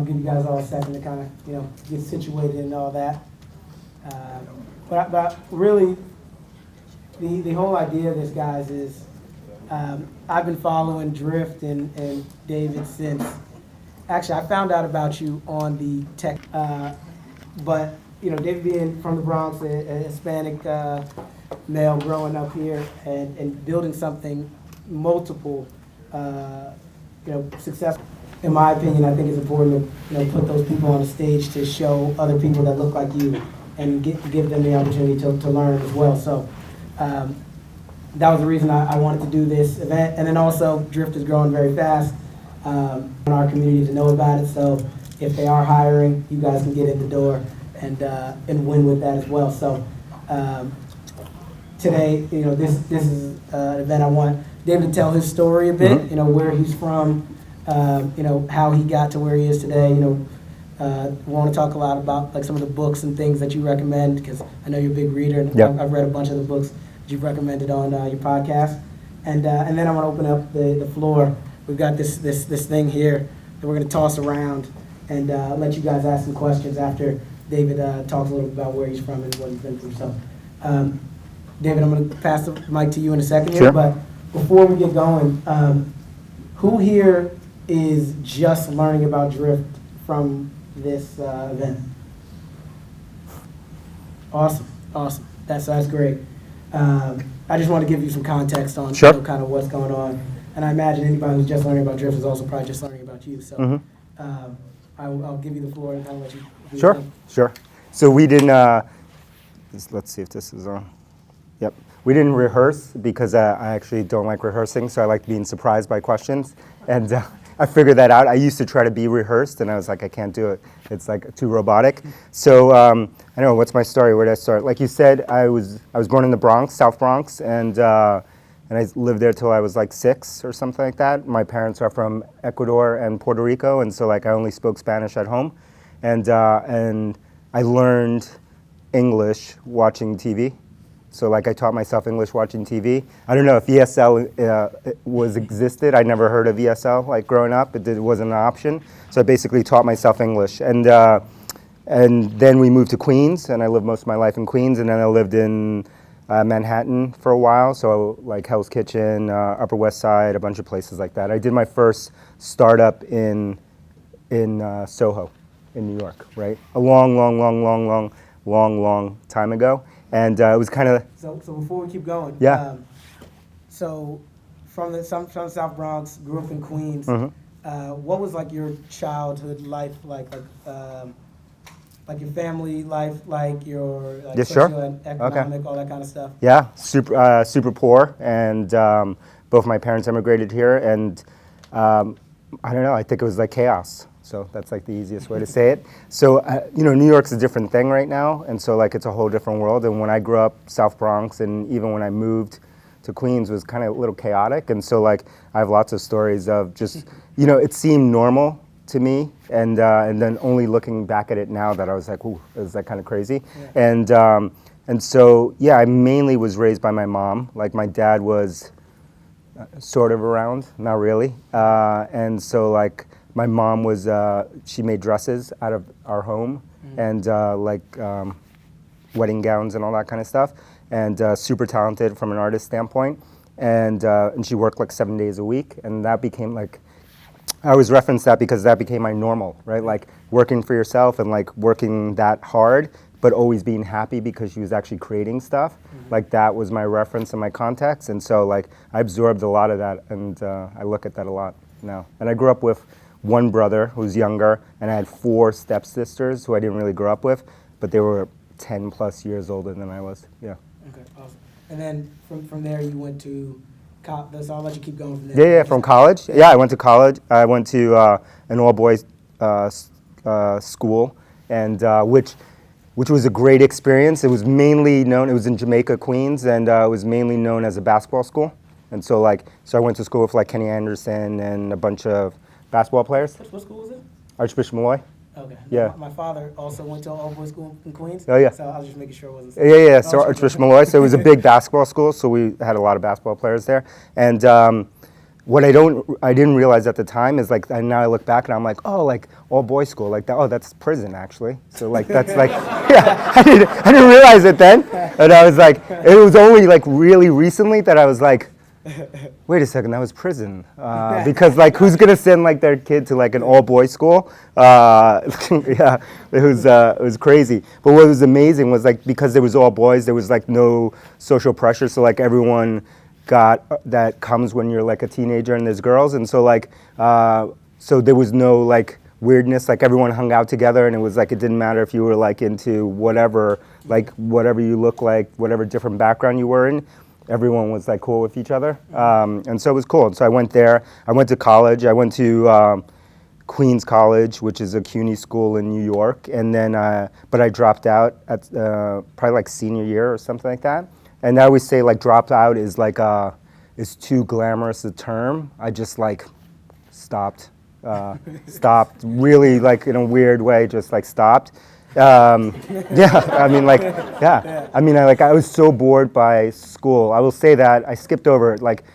give you guys all a second to kind of, get situated and all that. But really, the whole idea of this, guys, is I've been following Drift and David since, actually, I found out about you on the tech, but, David being from the Bronx, a Hispanic male growing up here and building something multiple, successful. In my opinion, I think it's important to put those people on the stage to show other people that look like you and give them the opportunity to learn as well. So that was the reason I wanted to do this event. And then also, Drift is growing very fast. In our community to know about it. So if they are hiring, you guys can get in the door and win with that as well. So today, this is an event I want David to tell his story a bit. Where he's from. How he got to where he is today. Want to talk a lot about like some of the books and things that you recommend, because I know you're a big reader, and yep. I've read a bunch of the books that you've recommended on your podcast. And then I want to open up the floor. We've got this thing here that we're going to toss around and let you guys ask some questions after David talks a little bit about where he's from and what he's been through. So, David, I'm going to pass the mic to you in a second here. Sure. But before we get going, who here is just learning about Drift from this event? Awesome. That's great. I just want to give you some context on sure. Kind of what's going on. And I imagine anybody who's just learning about Drift is also probably just learning about you. So I'll give you the floor and kind of let you do Sure, your thing. sure. So we didn't, let's see if this is on. Yep. We didn't rehearse because I actually don't like rehearsing, so I like being surprised by questions. And I figured that out. I used to try to be rehearsed, and I was like, I can't do it. It's like too robotic. So I don't know, what's my story? Where did I start? Like you said, I was born in the Bronx, South Bronx, and I lived there till I was like 6 or something like that. My parents are from Ecuador and Puerto Rico, and so like I only spoke Spanish at home, and I learned English watching TV. So like I taught myself English watching TV. I don't know if ESL existed. I never heard of ESL like growing up. It wasn't an option. So I basically taught myself English, and then we moved to Queens, and I lived most of my life in Queens, and then I lived in Manhattan for a while, so like Hell's Kitchen, Upper West Side, a bunch of places like that. I did my first startup in Soho, in New York, right? A long time ago, and it was kind of. So before we keep going, yeah. So from the South Bronx, grew up in Queens. Mm-hmm. What was like your childhood life like your family life, like your yeah, sure. socioeconomic, all that kind of stuff? Yeah, super poor, and both my parents immigrated here, and I don't know, I think it was like chaos. So that's like the easiest way to say it. So, New York's a different thing right now, and so like it's a whole different world. And when I grew up South Bronx, and even when I moved to Queens, was kind of a little chaotic. And so like I have lots of stories of just, it seemed normal to me, and then only looking back at it now that I was like, ooh, is that kind of crazy? Yeah. And so, yeah, I mainly was raised by my mom. Like my dad was sort of around, not really. And so like my mom was, she made dresses out of our home, and wedding gowns and all that kind of stuff, and super talented from an artist standpoint. And she worked like 7 days a week, and that became like, I always reference that because that became my normal, right? Like working for yourself and like working that hard, but always being happy because she was actually creating stuff. Like that was my reference and my context. And so like I absorbed a lot of that, and I look at that a lot now. And I grew up with one brother who's younger, and I had 4 stepsisters who I didn't really grow up with, but they were 10 plus years older than I was. Yeah. Okay, awesome. And then from there you went to college. So I'll let you keep going from there. Yeah, from college. Yeah, I went to college. I went to an all-boys school, and which was a great experience. It was mainly known. It was in Jamaica, Queens, and it was mainly known as a basketball school. And so I went to school with like Kenny Anderson and a bunch of basketball players. What school was it? Archbishop Malloy. Okay. Yeah. My father also went to an all-boys school in Queens. Oh, yeah. So I was just making sure it wasn't. Yeah. So Archbishop Malloy. So it was a big basketball school. So we had a lot of basketball players there, and what I didn't realize at the time is like, and now I look back and I'm like, oh, like all boys school, like that. Oh, that's prison actually. So like that's like, yeah, I didn't realize it then, and I was like, it was only like really recently that I was like, wait a second, that was prison. Because like, who's gonna send like their kid to like an all boys school? Yeah, it was crazy. But what was amazing was like, because there was all boys, there was like no social pressure. So like everyone got that comes when you're like a teenager and there's girls, and so like so there was no like weirdness. Like everyone hung out together, and it was like it didn't matter if you were like into whatever, like whatever you look like, whatever different background you were in. Everyone was like cool with each other, and so it was cool. And so I went there. I went to college. I went to Queens College, which is a CUNY school in New York, and then but I dropped out at probably like senior year or something like that. And I always say like dropped out is like is too glamorous a term. I just like stopped, stopped really like in a weird way, just like stopped. Yeah, I mean like yeah, I mean I was so bored by school. I will say that I skipped over like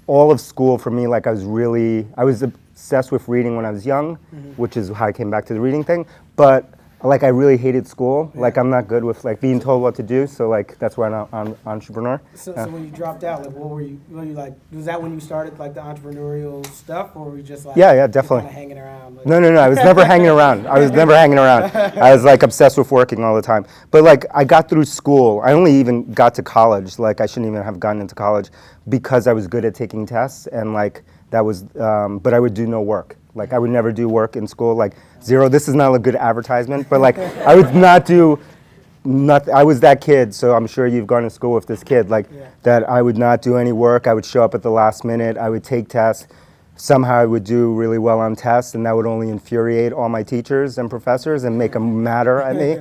all of school for me. Like I was obsessed with reading when I was young, which is how I came back to the reading thing. But like I really hated school. Like I'm not good with like being told what to do. So like that's why I'm an entrepreneur. So when you dropped out, like what were you like? Was that when you started like the entrepreneurial stuff, or were you just like Yeah, definitely. kind of hanging around? Like, No. I was never hanging around. I was never hanging around. I was like obsessed with working all the time. But like I got through school. I only even got to college. Like I shouldn't even have gotten into college because I was good at taking tests, and like that was. But I would do no work. Like I would never do work in school. Like zero. This is not a good advertisement, but like I would not do. Nothing. I was that kid, so I'm sure you've gone to school with this kid. Like that, I would not do any work. I would show up at the last minute. I would take tests. Somehow I would do really well on tests, and that would only infuriate all my teachers and professors and make them madder at me,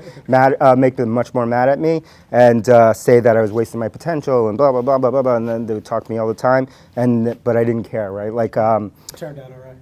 make them much more mad at me, and say that I was wasting my potential and blah blah blah blah blah blah. And then they would talk to me all the time, but I didn't care, right? Like turned out all right.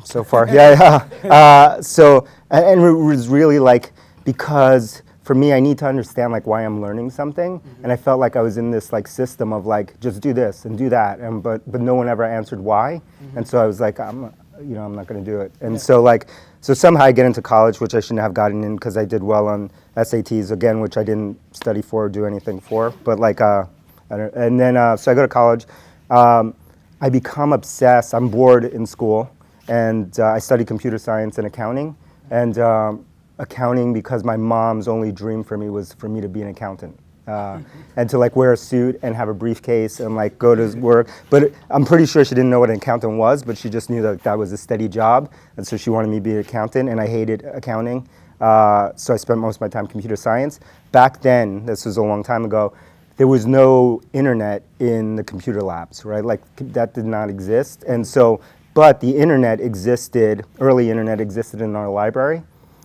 so far, yeah. So and it was really like because. For me, I need to understand like why I'm learning something, and I felt like I was in this like system of like just do this and do that, and but no one ever answered why, and so I was like I'm not going to do it, and so somehow I get into college, which I shouldn't have gotten in because I did well on SATs again, which I didn't study for or do anything for, but like and then so I go to college, I become obsessed. I'm bored in school, and I study computer science and accounting, and. Accounting because my mom's only dream for me was for me to be an accountant and to like wear a suit and have a briefcase and like go to work. But I'm pretty sure she didn't know what an accountant was, but she just knew that that was a steady job, and so she wanted me to be an accountant, and I hated accounting. So I spent most of my time computer science. Back then, this was a long time ago, there was no internet in the computer labs, right? Like that did not exist, and so but the internet existed. Early internet existed in our library.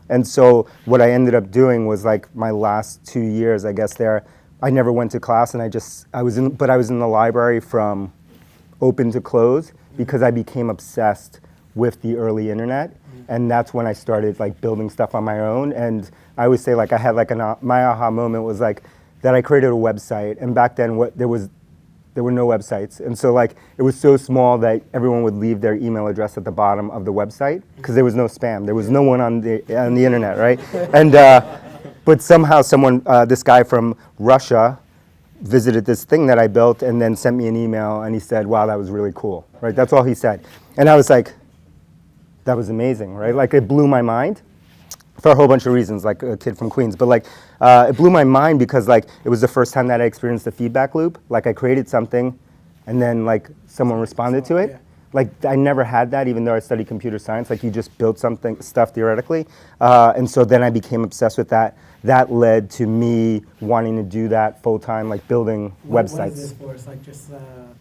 And so what I ended up doing was like my last 2 years, I guess there, I never went to class, and I was in the library from open to close because I became obsessed with the early internet, and that's when I started like building stuff on my own. And I always say like I had like my aha moment was like that I created a website, and back then there were no websites, and so like it was so small that everyone would leave their email address at the bottom of the website because there was no spam. There was no one on the internet, right? And but somehow this guy from Russia visited this thing that I built and then sent me an email, and he said, "Wow, that was really cool." Right? That's all he said, and I was like, "That was amazing," right? Like it blew my mind. For a whole bunch of reasons, like a kid from Queens, but like it blew my mind because like it was the first time that I experienced the feedback loop. Like I created something, and then like someone responded to it. Yeah. Like I never had that, even though I studied computer science. Like you just build stuff theoretically, and so then I became obsessed with that. That led to me wanting to do that full time, like building websites. What is this for? It's like just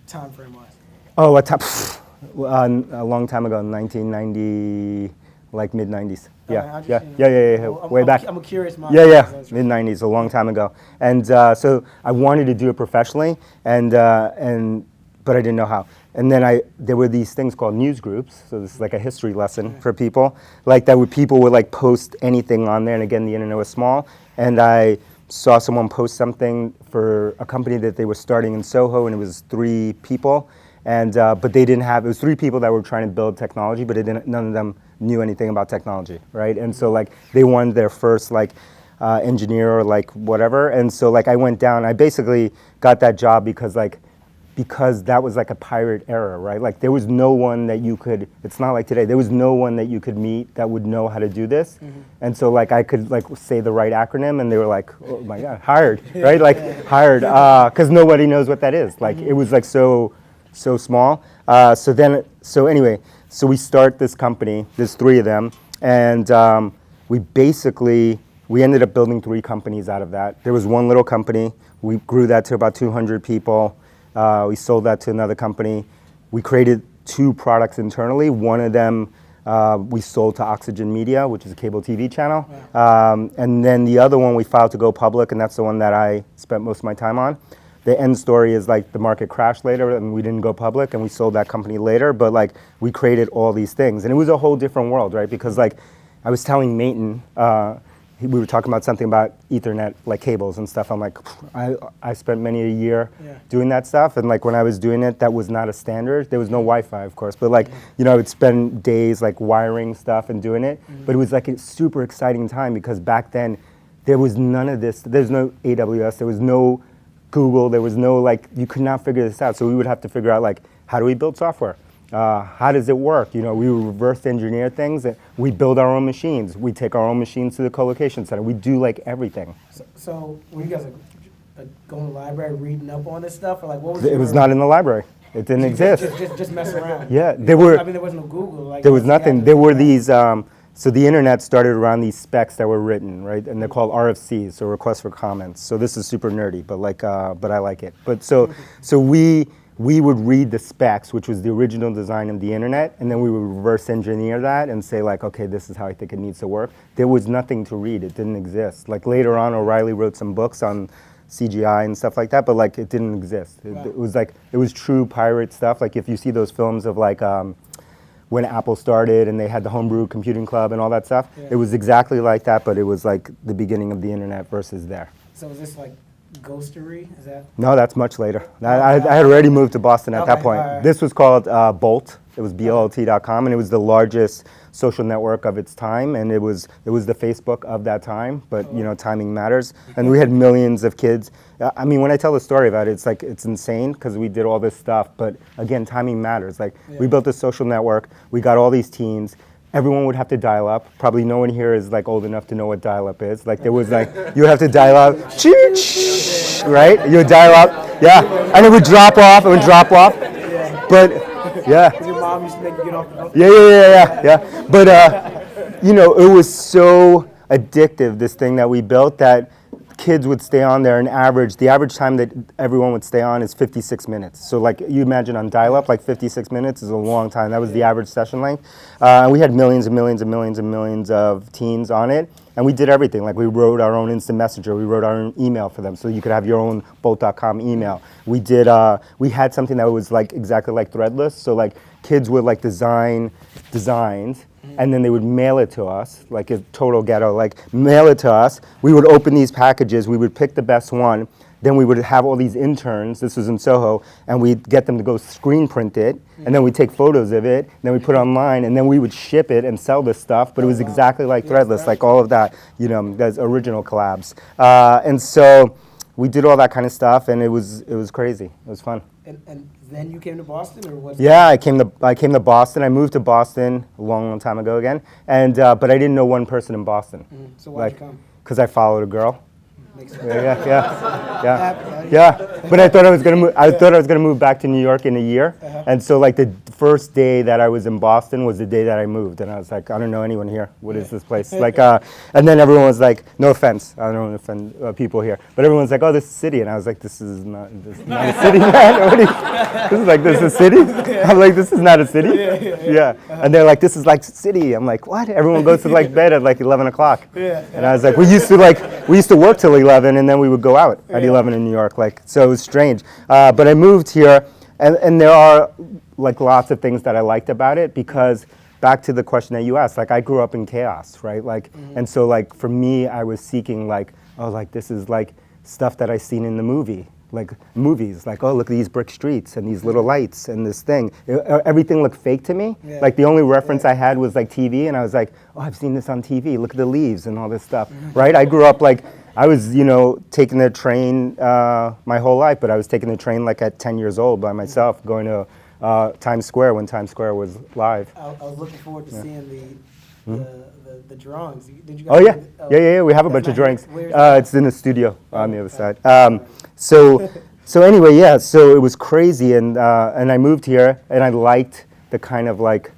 time frame wise. Oh, a long time ago, 1990. Like mid 90s. Yeah. Way back. I'm a curious mind. Yeah. Mid 90s, a long time ago. And so I wanted to do it professionally, and but I didn't know how. And then there were these things called news groups. So this is like a history lesson for people. Like people would like post anything on there. And again, the internet was small. And I saw someone post something for a company that they were starting in Soho, and it was 3 people. And but they didn't have. It was 3 people that were trying to build technology, but none of them knew anything about technology, right? And so like they wanted their first like engineer or like whatever. And so like I went down. I basically got that job because that was like a pirate era, right? Like there was no one that you could, it's not like today, there was no one that you could meet that would know how to do this. And so like I could like say the right acronym and they were like, oh my God, hired, right? Like hired, because nobody knows what that is. Like it was like so small. So anyway, so we start this company, there's 3 of them, and we ended up building 3 companies out of that. There was one little company, we grew that to about 200 people. We sold that to another company. We created 2 products internally. One of them we sold to Oxygen Media, which is a cable TV channel. And then the other one we filed to go public, and that's the one that I spent most of my time on. The end story is like the market crashed later and we didn't go public and we sold that company later, but like we created all these things. And it was a whole different world, right? Because like I was telling Mayton, we were talking about something about Ethernet, like cables and stuff. I'm like, I spent many a year doing that stuff. And like when I was doing it, that was not a standard. There was no Wi-Fi, of course. But like, you know, I would spend days like wiring stuff and doing it. But it was like a super exciting time because back then there was none of this. There's no AWS. There was no Google. There was no like, you could not figure this out. So we would have to figure out like, how do we build software? How does it work? You know, we reverse engineer things. We build our own machines. We take our own machines to the co-location center. We do like everything. So when you guys are going to the library, reading up on this stuff, or like what was it? Was not in the library. It didn't exist. Just mess around. Yeah, there were. I mean, there was no Google. Like, there was nothing. There were these. So the internet started around these specs that were written, right? And they're called RFCs, so requests for comments. So this is super nerdy, but like, but I like it. But so we would read the specs, which was the original design of the internet, and then we would reverse engineer that and say like, okay, this is how I think it needs to work. There was nothing to read. It didn't exist. Like later on, O'Reilly wrote some books on CGI and stuff like that, but like it didn't exist. It was like, it was true pirate stuff. Like if you see those films of like, when Apple started and they had the homebrew computing club and all that stuff, it was exactly like that, but it was like the beginning of the internet versus there. So is this like ghostery? Is that? No, that's much later. I had already moved to Boston at that point. Right. This was called Bolt. It was BLT.com, and it was the largest social network of its time, and it was the Facebook of that time. But you know, timing matters. And we had millions of kids. I mean, when I tell the story about it, it's like it's insane because we did all this stuff. But again, timing matters. Like we built a social network. We got all these teens. Everyone would have to dial up. Probably no one here is like old enough to know what dial up is. Like there was like, you would have to dial up, right? You would dial up, and it would drop off, But Because your mom used to make you get off the phone. yeah. But you know, it was so addictive, this thing that we built, that kids would stay on there. The average time that everyone would stay on is 56 minutes. So like you imagine on dial-up, like 56 minutes is a long time. That was the average session length. And we had millions and millions and millions and millions of teens on it. And we did everything. Like we wrote our own instant messenger. We wrote our own email for them, so you could have your own Bolt.com email. We did. We had something that was like exactly like Threadless. So like kids would like design designs, and then they would mail it to us, like a total ghetto. Like mail it to us. We would open these packages. We would pick the best one. Then we would have all these interns, this was in Soho, and we'd get them to go screen print it, and then we'd take photos of it, and then we'd put it online, and then we would ship it and sell this stuff, but it was exactly like Threadless, like all of that, you know, those original collabs. And so we did all that kind of stuff, and it was crazy. It was fun. And then you came to Boston, or what? Yeah, I came to Boston. I moved to Boston a long time ago again, and but I didn't know one person in Boston. So why'd you come? Because I followed a girl. Makes sense. Yeah. But I thought I was gonna move. I thought I was gonna move back to New York in a year, and so like the first day that I was in Boston was the day that I moved, and I was like, I don't know anyone here. What is this place? Like, and then everyone was like, no offense, I don't want to offend people here, but everyone's like, oh, this is a city, and I was like, this is not a city, man. This is a city. I'm like, this is not a city. Yeah. And they're like, this is like city. I'm like, what? Everyone goes to like bed at like 11 o'clock. And I was like, we used to work till 11, and then we would go out at 11 in New York. Like, so it was strange. But I moved here, and there are like lots of things that I liked about it, because back to the question that you asked, like I grew up in chaos, right? Like, and so like for me, I was seeking like, oh, like this is like stuff that I seen in the movie. like movies, like, oh, look at these brick streets and these little lights and this thing. Everything looked fake to me. Yeah. Like the only reference I had was like TV, and I was like, oh, I've seen this on TV. Look at the leaves and all this stuff, right? I grew up like, I was, taking the train my whole life, but I was taking the train like at 10 years old by myself, going to Times Square when Times Square was live. I was looking forward to seeing the drawings. Did you Oh guys yeah, do the- yeah. We have a that's bunch of not drawings. here. Where's that? It's in the studio on the other side. So anyway, yeah. So it was crazy, and I moved here, and I liked the kind of like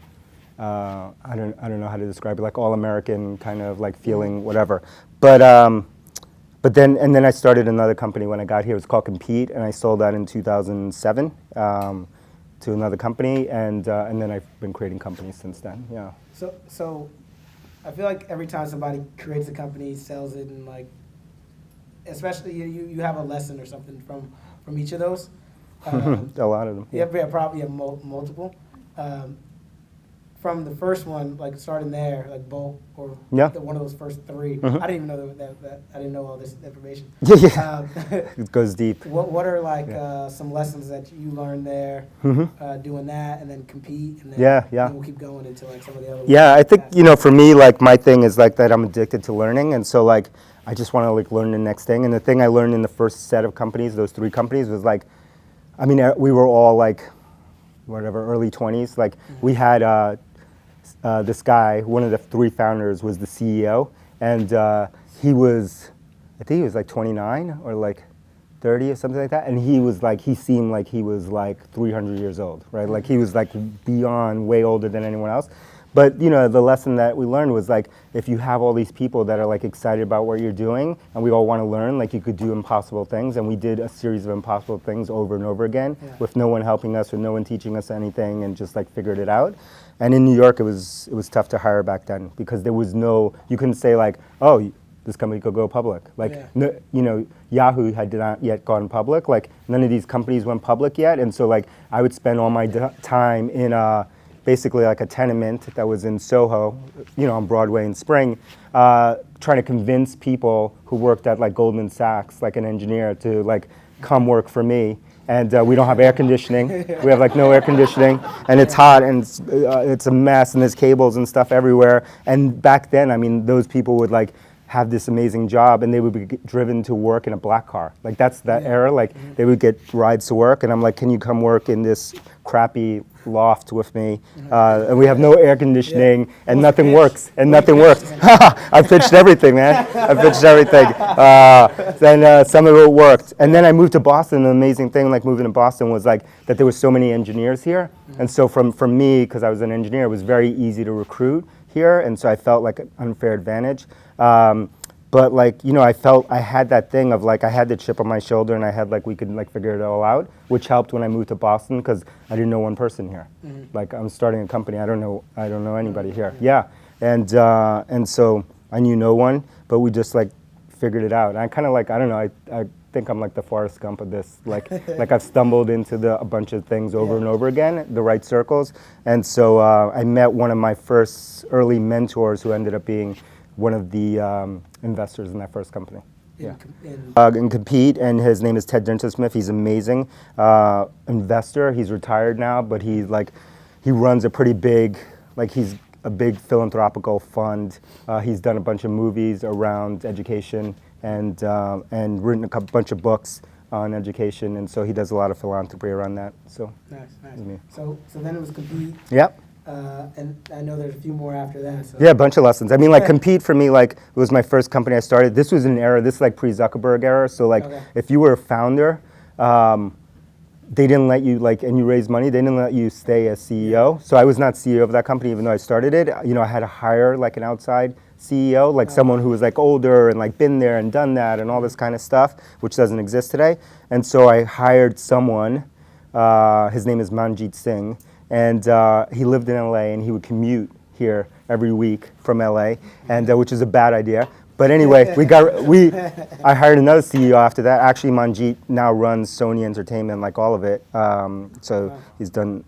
I don't know how to describe it, like all American kind of like feeling, whatever. But then I started another company when I got here. It was called Compete, and I sold that in 2007 to another company, and then I've been creating companies since then. Yeah. So I feel like every time somebody creates a company, sells it, and like, especially you have a lesson or something from each of those. A lot of them. Yeah, probably have multiple. From the first one, like starting there, like Bolt or Yeah. one of those first three. Mhm. I didn't even know that I didn't know all this information. Yeah. It goes deep. What are like some lessons that you learned there doing that, and then Compete, and then Yeah. then we'll keep going into like some of the other. Yeah, ones. I think, for me, like my thing is like that I'm addicted to learning, and so like I just want to like learn the next thing. And the thing I learned in the first set of companies, those three companies, was like, I mean, we were all like, whatever, early 20s. Like we had this guy, one of the three founders, was the CEO, and he was, I think he was like 29 or like 30 or something like that, and he seemed like he was like 300 years old, right? Like he was like beyond, way older than anyone else. But the lesson that we learned was like, if you have all these people that are like excited about what you're doing, and we all want to learn, like you could do impossible things. And we did a series of impossible things over and over again, with no one helping us, with no one teaching us anything, and just like figured it out. And in New York, it was tough to hire back then, because there was you couldn't say like, oh, this company could go public. Like, Yahoo had not yet gone public. Like, none of these companies went public yet. And so like, I would spend all my time in basically like a tenement that was in Soho, on Broadway in Spring, trying to convince people who worked at like Goldman Sachs, like an engineer, to like come work for me. And we don't have air conditioning. We have like no air conditioning, and it's hot, and it's a mess, and there's cables and stuff everywhere. And back then, I mean, those people would like have this amazing job, and they would be driven to work in a black car. Like that's that era. Like they would get rides to work, and I'm like, can you come work in this crappy loft with me? And we have no air conditioning, and nothing works. I pitched everything, man. I pitched everything. Then some of it worked. And then I moved to Boston. The amazing thing, like moving to Boston, was like that there were so many engineers here. And so from me, because I was an engineer, it was very easy to recruit here. And so I felt like an unfair advantage. But like, I felt I had that thing of like, I had the chip on my shoulder, and I had like, we could like figure it all out, which helped when I moved to Boston, because I didn't know one person here. Like I'm starting a company, I don't know anybody here. Yeah, and so I knew no one, but we just like figured it out. And I kind of like, I don't know, I think I'm like the Forrest Gump of this. Like I've stumbled into a bunch of things over and over again, the right circles. And so I met one of my first early mentors, who ended up being one of the investors in that first company. And Compete, and his name is Ted Dintersmith. He's amazing investor. He's retired now, but he runs a pretty big, he's a big philanthropical fund. He's done a bunch of movies around education, and written a bunch of books on education, and so he does a lot of philanthropy around that. So nice. So then it was Compete. Yep. And I know there's a few more after that. So. Yeah, a bunch of lessons. I mean, like Compete for me, like it was my first company I started. This was an era. This is like pre-Zuckerberg era. So like, if you were a founder, they didn't let you and you raised money. They didn't let you stay as CEO. So I was not CEO of that company, even though I started it. I had to hire like an outside CEO, like someone who was like older and like been there and done that and all this kind of stuff, which doesn't exist today. And so I hired someone. His name is Manjit Singh. And he lived in LA, and he would commute here every week from LA, and which is a bad idea. But anyway, I hired another CEO after that. Actually, Manjit now runs Sony Entertainment, like all of it. So he's done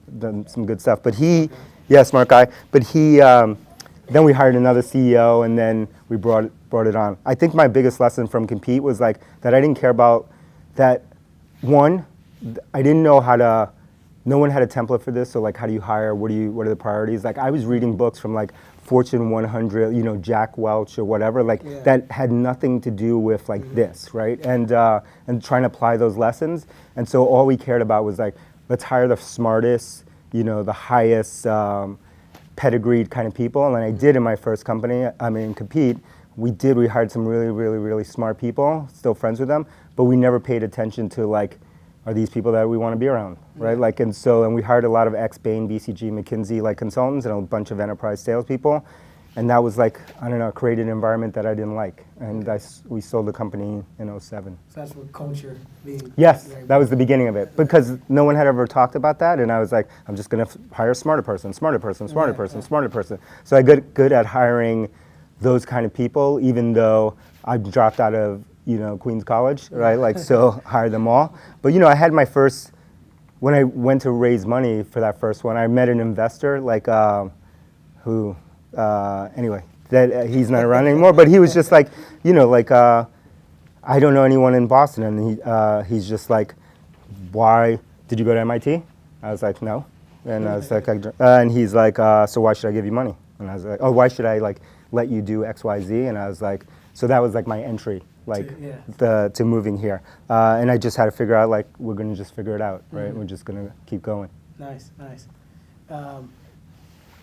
some good stuff. But smart guy. But then we hired another CEO, and then we brought it on. I think my biggest lesson from Compete was like that I didn't care about that. one, I didn't know how to. No one had a template for this. So like, how do you hire? What are the priorities? Like, I was reading books from like Fortune 100, Jack Welch or whatever, like that had nothing to do with like this, right? And trying to apply those lessons. And so all we cared about was like, let's hire the smartest, the highest pedigreed kind of people. And I did in my first company. Compete. We hired some really, really, really smart people. Still friends with them, but we never paid attention to like, are these people that we want to be around, right? Like, and we hired a lot of ex-Bain, BCG, McKinsey, like consultants, and a bunch of enterprise salespeople, and that was like, I don't know, created an environment that I didn't like, and we sold the company in '07. So that's what culture being. Yes, that was the beginning of it, because no one had ever talked about that, and I was like, I'm just gonna hire a smarter person. So I got good at hiring those kind of people, even though I dropped out of Queens College, right? Like, still hired them all. But I had my first, when I went to raise money for that first one, I met an investor, like, who, anyway, that he's not around anymore. But he was just like, I don't know anyone in Boston, and he's just like, why did you go to MIT? I was like, no, and I was like, and he's like, so why should I give you money? And I was like, oh, why should I like let you do X, Y, Z? And I was like, so that was like my entry. To moving here, and I just had to figure out, like, we're gonna just figure it out, right? We're just gonna keep going. Nice.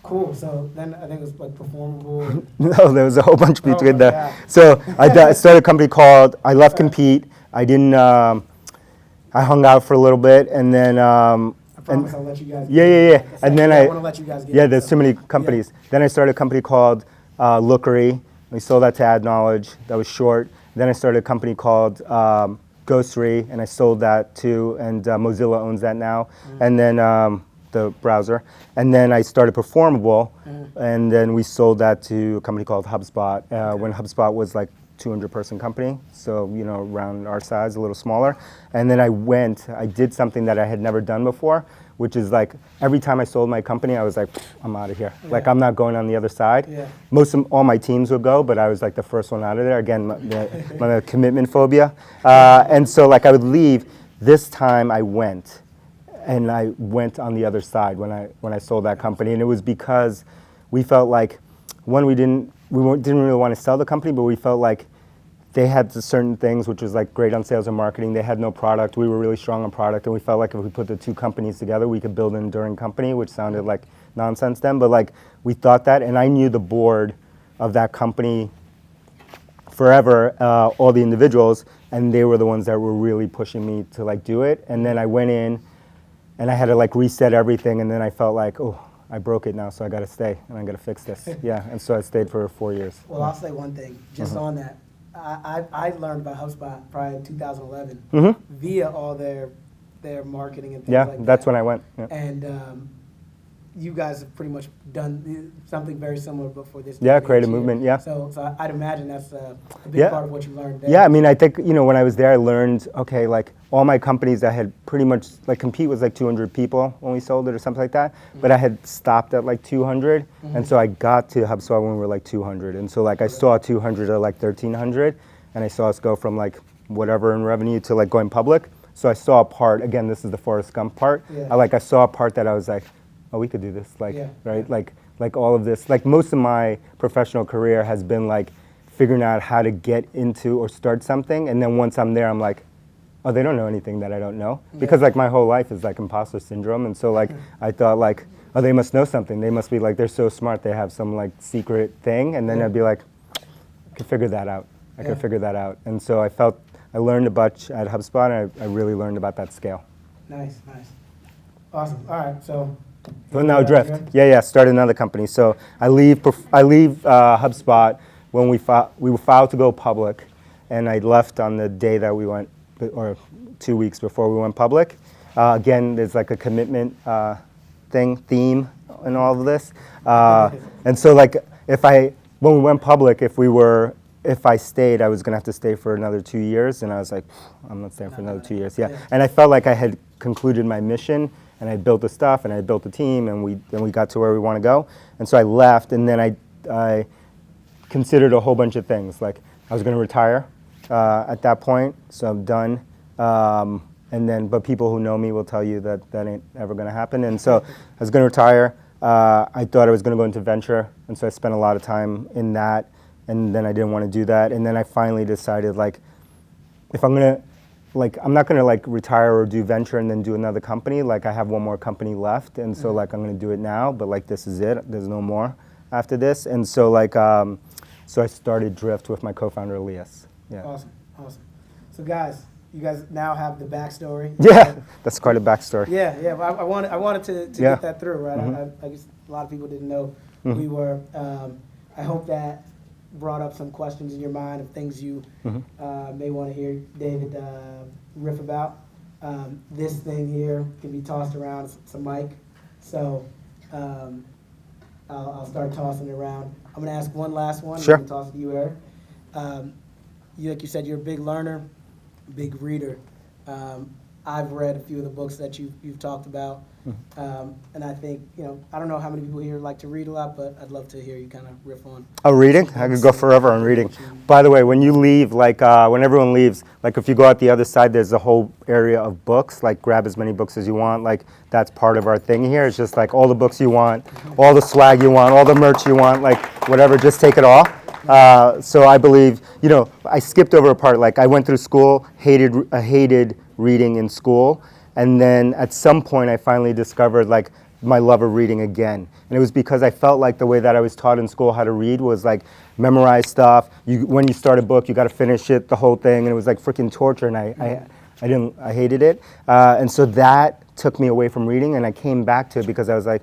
Cool. So then I think it was like performable. No, there was a whole bunch between there. Yeah. So I started a company called. I left Compete. I didn't. I hung out for a little bit, and then. I promise I'll let you guys. Yeah. And then I want to let you guys get. Yeah, there's too many companies. Yeah. Then I started a company called Lookery. We sold that to Ad Knowledge. That was short. Then I started a company called Ghostery, and I sold that too, and Mozilla owns that now, and then the browser. And then I started Performable, and then we sold that to a company called HubSpot, when HubSpot was like 200-person company, so around our size, a little smaller. And then I did something that I had never done before, which is like, every time I sold my company, I was like, I'm out of here. Yeah. Like, I'm not going on the other side. Yeah. All my teams would go, but I was like the first one out of there. Again, my commitment phobia. And so like I would leave. This time I went on the other side when I sold that company. And it was because we felt like, one, we didn't really want to sell the company, but we felt like they had certain things, which was like great on sales and marketing. They had no product. We were really strong on product, and we felt like if we put the two companies together, we could build an enduring company, which sounded like nonsense then. But like, we thought that, and I knew the board of that company forever, all the individuals, and they were the ones that were really pushing me to like do it. And then I went in, and I had to like reset everything, and then I felt like, oh, I broke it now, so I got to stay, and I got to fix this. Yeah, and so I stayed for 4 years. Well, I'll say one thing, just on that. I learned about HubSpot probably in 2011 via all their marketing and things like that. Yeah, that's when I went. Yeah. And you guys have pretty much done something very similar before this. Yeah, create a movement, yeah. So I'd imagine that's a big part of what you learned there. Yeah, I mean, I think, when I was there, I learned, okay, like, all my companies that had pretty much, like, Compete was like 200 people when we sold it or something like that, but I had stopped at like 200, and so I got to HubSpot when we were like 200, and so like I saw 200 to like 1,300, and I saw us go from like whatever in revenue to like going public. So I saw a part, again, this is the Forrest Gump part, I saw a part that I was like, oh, we could do this, like, right? Like all of this, like most of my professional career has been like figuring out how to get into or start something, and then once I'm there, I'm like, oh, they don't know anything that I don't know. Because like my whole life is like imposter syndrome, and so like I thought like, oh, they must know something. They must be like, they're so smart, they have some like secret thing, and then I'd be like, I could figure that out. I could figure that out. And so I learned a bunch at HubSpot, and I really learned about that scale. Nice. Awesome, all right, so now Drift. Yeah, started another company. So I leave HubSpot when we were filed to go public, and I left on the day that we went, or 2 weeks before we went public. Again, there's like a commitment theme in all of this. And so like when we went public, if I stayed, I was gonna have to stay for another 2 years, and I was like, I'm not staying for another 2 years. Yeah, and I felt like I had concluded my mission, and I built the stuff, and I built the team, and we got to where we want to go. And so I left, and then I considered a whole bunch of things. Like, I was going to retire at that point, so I'm done. And then, but people who know me will tell you that that ain't ever going to happen. And so I was going to retire. I thought I was going to go into venture, and so I spent a lot of time in that. And then I didn't want to do that. And then I finally decided, like, if I'm going to, like, I'm not going to like retire or do venture and then do another company. Like, I have one more company left, and so like I'm going to do it now. But like, this is it. There's no more after this. And so like, so I started Drift with my co-founder Elias. Yeah. Awesome, awesome. So guys, you guys now have the backstory. Yeah, that's quite a backstory. Yeah, yeah. But I wanted to Yeah. get that through, right? I guess a lot of people didn't know who we were. I hope that brought up some questions in your mind of things you may want to hear David riff about. This thing here can be tossed around. It's a mic, so I'll start tossing it around. I'm going to ask one last one. Sure. I'm going to toss it to you, Eric. Like you said, you're a big learner, big reader. I've read a few of the books that you've talked about, and I think, I don't know how many people here like to read a lot, but I'd love to hear you kind of riff on. Oh, reading? I could go forever on reading. By the way, when you leave, like when everyone leaves, like if you go out the other side, there's a whole area of books. Like grab as many books as you want. Like that's part of our thing here. It's just like all the books you want, all the swag you want, all the merch you want, like whatever, just take it all. So I believe, I skipped over a part. Like I went through school, hated reading in school, and then at some point I finally discovered like my love of reading again. And it was because I felt like the way that I was taught in school how to read was like memorize stuff. When you start a book, you got to finish it, the whole thing, and it was like freaking torture, and I hated it. And so that took me away from reading, and I came back to it because I was like,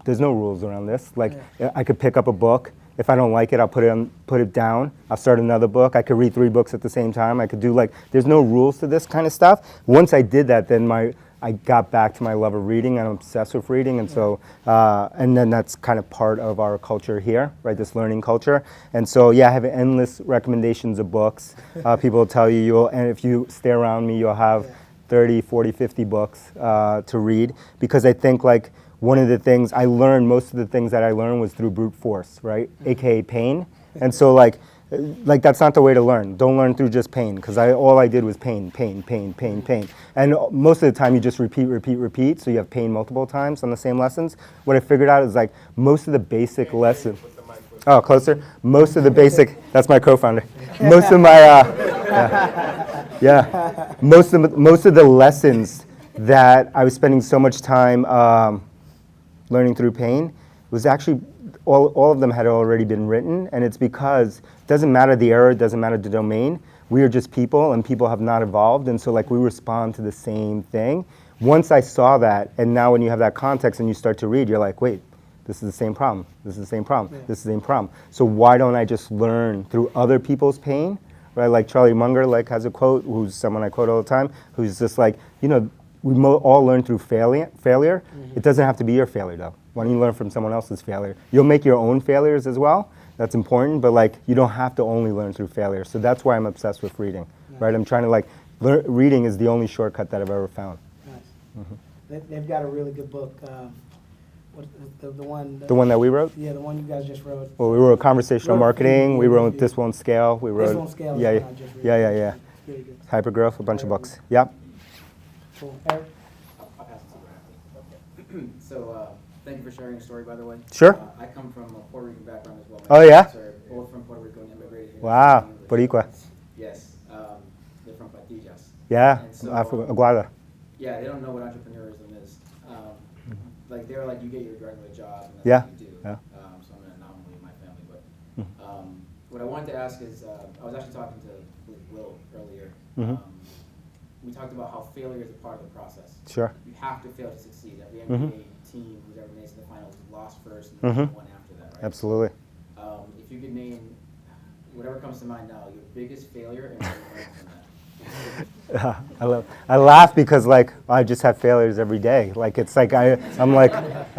there's no rules around this. Like I could pick up a book. If I don't like it, I'll put it down. I'll start another book. I could read 3 books at the same time. I could do there's no rules to this kind of stuff. Once I did that, then I got back to my love of reading. I'm obsessed with reading, and so, and then that's kind of part of our culture here, right? This learning culture. And so, yeah, I have endless recommendations of books. People will tell you, and if you stay around me, you'll have 30, 40, 50 books to read, because I think one of the things I learned, most of the things that I learned was through brute force, right? AKA pain. And so that's not the way to learn. Don't learn through just pain, because all I did was pain. And most of the time you just repeat, so you have pain multiple times on the same lessons. What I figured out is most of the basic lessons. Oh, closer? Most of the basic, that's my co-founder. Most of my, most of the lessons that I was spending so much time learning through pain was actually all of them had already been written, and it's because it doesn't matter the era, it doesn't matter the domain. We are just people, and people have not evolved, and so we respond to the same thing. Once I saw that, and now when you have that context and you start to read, you're like, wait, this is the same problem. This is the same problem. Yeah. This is the same problem. So why don't I just learn through other people's pain, right? Like Charlie Munger has a quote, who's someone I quote all the time, who's just we all learn through failure. Mm-hmm. It doesn't have to be your failure, though. Why don't you learn from someone else's failure? You'll make your own failures as well. That's important, but you don't have to only learn through failure. So that's why I'm obsessed with reading, right? I'm trying to reading is the only shortcut that I've ever found. Nice. Mm-hmm. They've got a really good book. The one? The one that we wrote? Yeah, the one you guys just wrote. Well, we wrote Conversational Marketing. We wrote This Won't Scale. We wrote This Won't Scale. Yeah. Really good. Hypergrowth, a bunch of books. Yep. Cool. Eric? I'll pass it to you. Okay. So, thank you for sharing your story, by the way. Sure. I come from a Puerto Rican background as well. Oh, yeah? My parents are both from Puerto Rico and immigrated here. Wow. Boricua. Yes. They're from Patillas. Yeah. And so, Aguada. Yeah, they don't know what entrepreneurism is. They're you get your regular job, and that's Yeah. what you do. Yeah. So I'm an anomaly in my family. But what I wanted to ask is, I was actually talking to Will earlier. We talked about how failure is a part of the process. Sure. You have to fail to succeed. Every NBA team who's ever made it to the finals lost first and then won after that, right? Absolutely. If you could name whatever comes to mind now, your biggest failure and what you learned from that. I laugh because I just have failures every day. I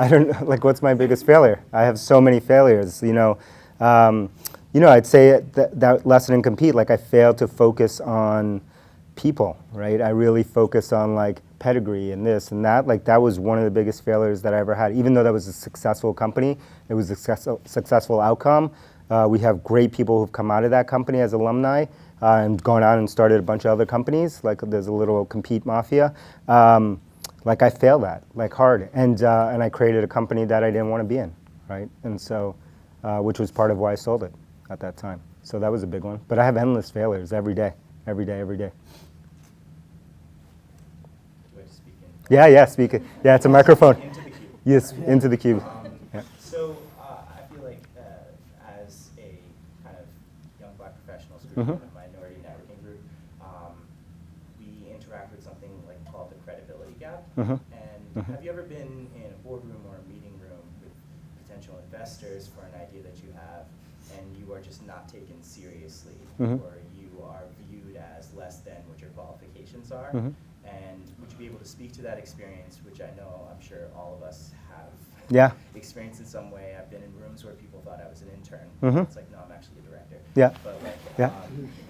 don't what's my biggest failure? I have so many failures. I'd say that lesson in compete. I failed to focus on people, right? I really focused on pedigree and this and that. That was one of the biggest failures that I ever had. Even though that was a successful company, it was a successful outcome. We have great people who've come out of that company as alumni. and gone out and started a bunch of other companies. Like there's a little compete mafia. Like I failed at, like hard, and I created a company that I didn't want to be in, right? And so, which was part of why I sold it at that time. So that was a big one. But I have endless failures every day, every day, every day. Do I just speak in? Yeah, speak it. Yeah, it's a microphone. Into the cube. Yes, into the cube. Yeah. So I feel like as a kind of young black professionals group, Mhm. and a minority networking group, we interact with something like called the credibility gap. Mhm. And Mhm. have you ever been in a boardroom or a meeting room with potential investors for an idea that you have, and you are just not taken seriously, Mhm. or you are viewed as less than what your qualifications are? Mhm. And would you be able to speak to that experience, which I know I'm sure all of us have Yeah. experienced in some way? I've been in rooms where people thought I was an intern. Mhm. It's like, no, I'm actually a director. Yeah. But like, Yeah.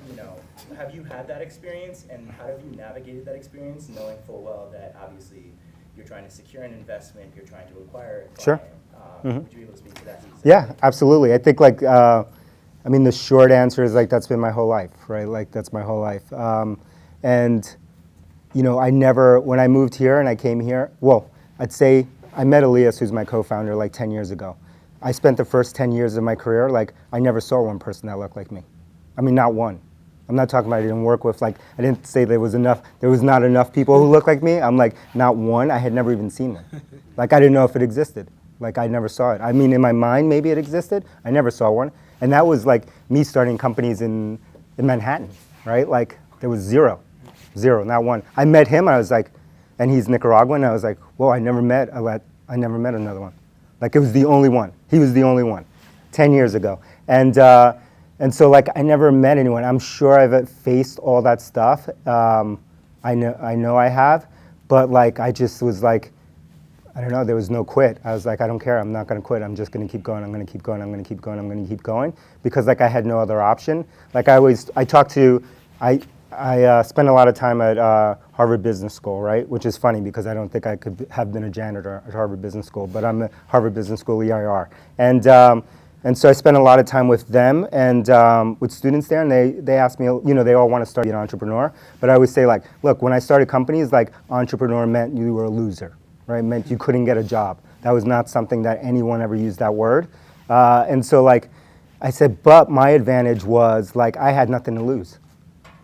you know, have you had that experience, and how have you navigated that experience, knowing full well that obviously you're trying to secure an investment, you're trying to acquire a Sure. client? Mhm. Would you be able to speak to that? Yeah, absolutely. I think like, I mean, the short answer is like that's been my whole life, right? Like that's my whole life. And you know, I never, when I moved here and I came here, well, I'd say I met Elias, who's my co-founder, like 10 years ago. I spent the first 10 years of my career, like I never saw one person that looked like me. I mean, not one. I'm not talking about I didn't work with, like, I didn't say there was not enough people who looked like me. I'm like, not one, I had never even seen one. Like, I didn't know if it existed. Like, I never saw it. I mean, in my mind, maybe it existed. I never saw one. And that was like me starting companies in Manhattan, right? Like, there was zero, not one. I met him, I was like, and he's Nicaraguan, I was like, whoa, I never met another one. Like, it was the only one. He was the only one, 10 years ago. And so, like, I never met anyone. I'm sure I've faced all that stuff. I know I have, but like, I just was like, I don't know, there was no quit. I was like, I don't care, I'm not gonna quit. I'm just gonna keep going, I'm gonna keep going, I'm gonna keep going, I'm gonna keep going. Because like I had no other option. Like I spent a lot of time at Harvard Business School, right? Which is funny because I don't think I could have been a janitor at Harvard Business School, but I'm at Harvard Business School EIR. And so I spent a lot of time with them and with students there, and they asked me, you know, they all want to start being an entrepreneur, but I always say like, look, when I started companies, like entrepreneur meant you were a loser, right? It meant you couldn't get a job. That was not something that anyone ever used that word. And so like, I said, but my advantage was like, I had nothing to lose.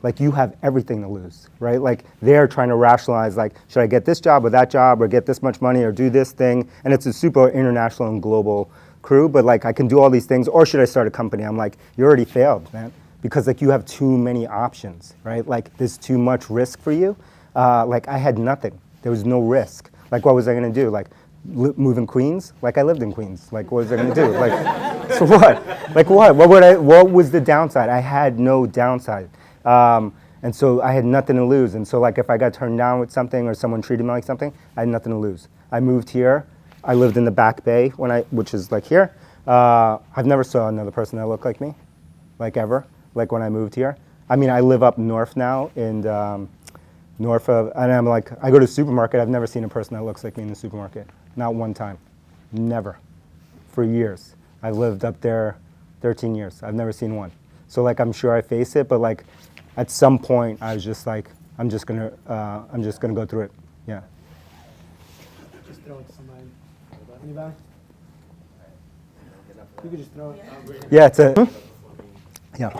Like you have everything to lose, right? Like they're trying to rationalize like, should I get this job or that job or get this much money or do this thing? And it's a super international and global crew, but like I can do all these things, or should I start a company? I'm like, you already failed, man. Because like you have too many options, right? Like there's too much risk for you. Like I had nothing, there was no risk. Like what was I gonna do? Like move in Queens? Like I lived in Queens. Like what was I gonna do? Like, so what? Like what? What was the downside? I had no downside. And so I had nothing to lose. And so like if I got turned down with something or someone treated me like something, I had nothing to lose. I moved here. I lived in the Back Bay which is like here. I've never saw another person that looked like me, like ever, like when I moved here. I mean, I live up north now in north of, and I'm like, I go to the supermarket, I've never seen a person that looks like me in the supermarket. Not one time, never, for years. I've lived up there 13 years, I've never seen one. So like, I'm sure I face it, but like, at some point, I was just like, I'm just gonna go through it, yeah. Just throw it to somebody. Anybody? You could just throw it. Yeah, it's a, yeah.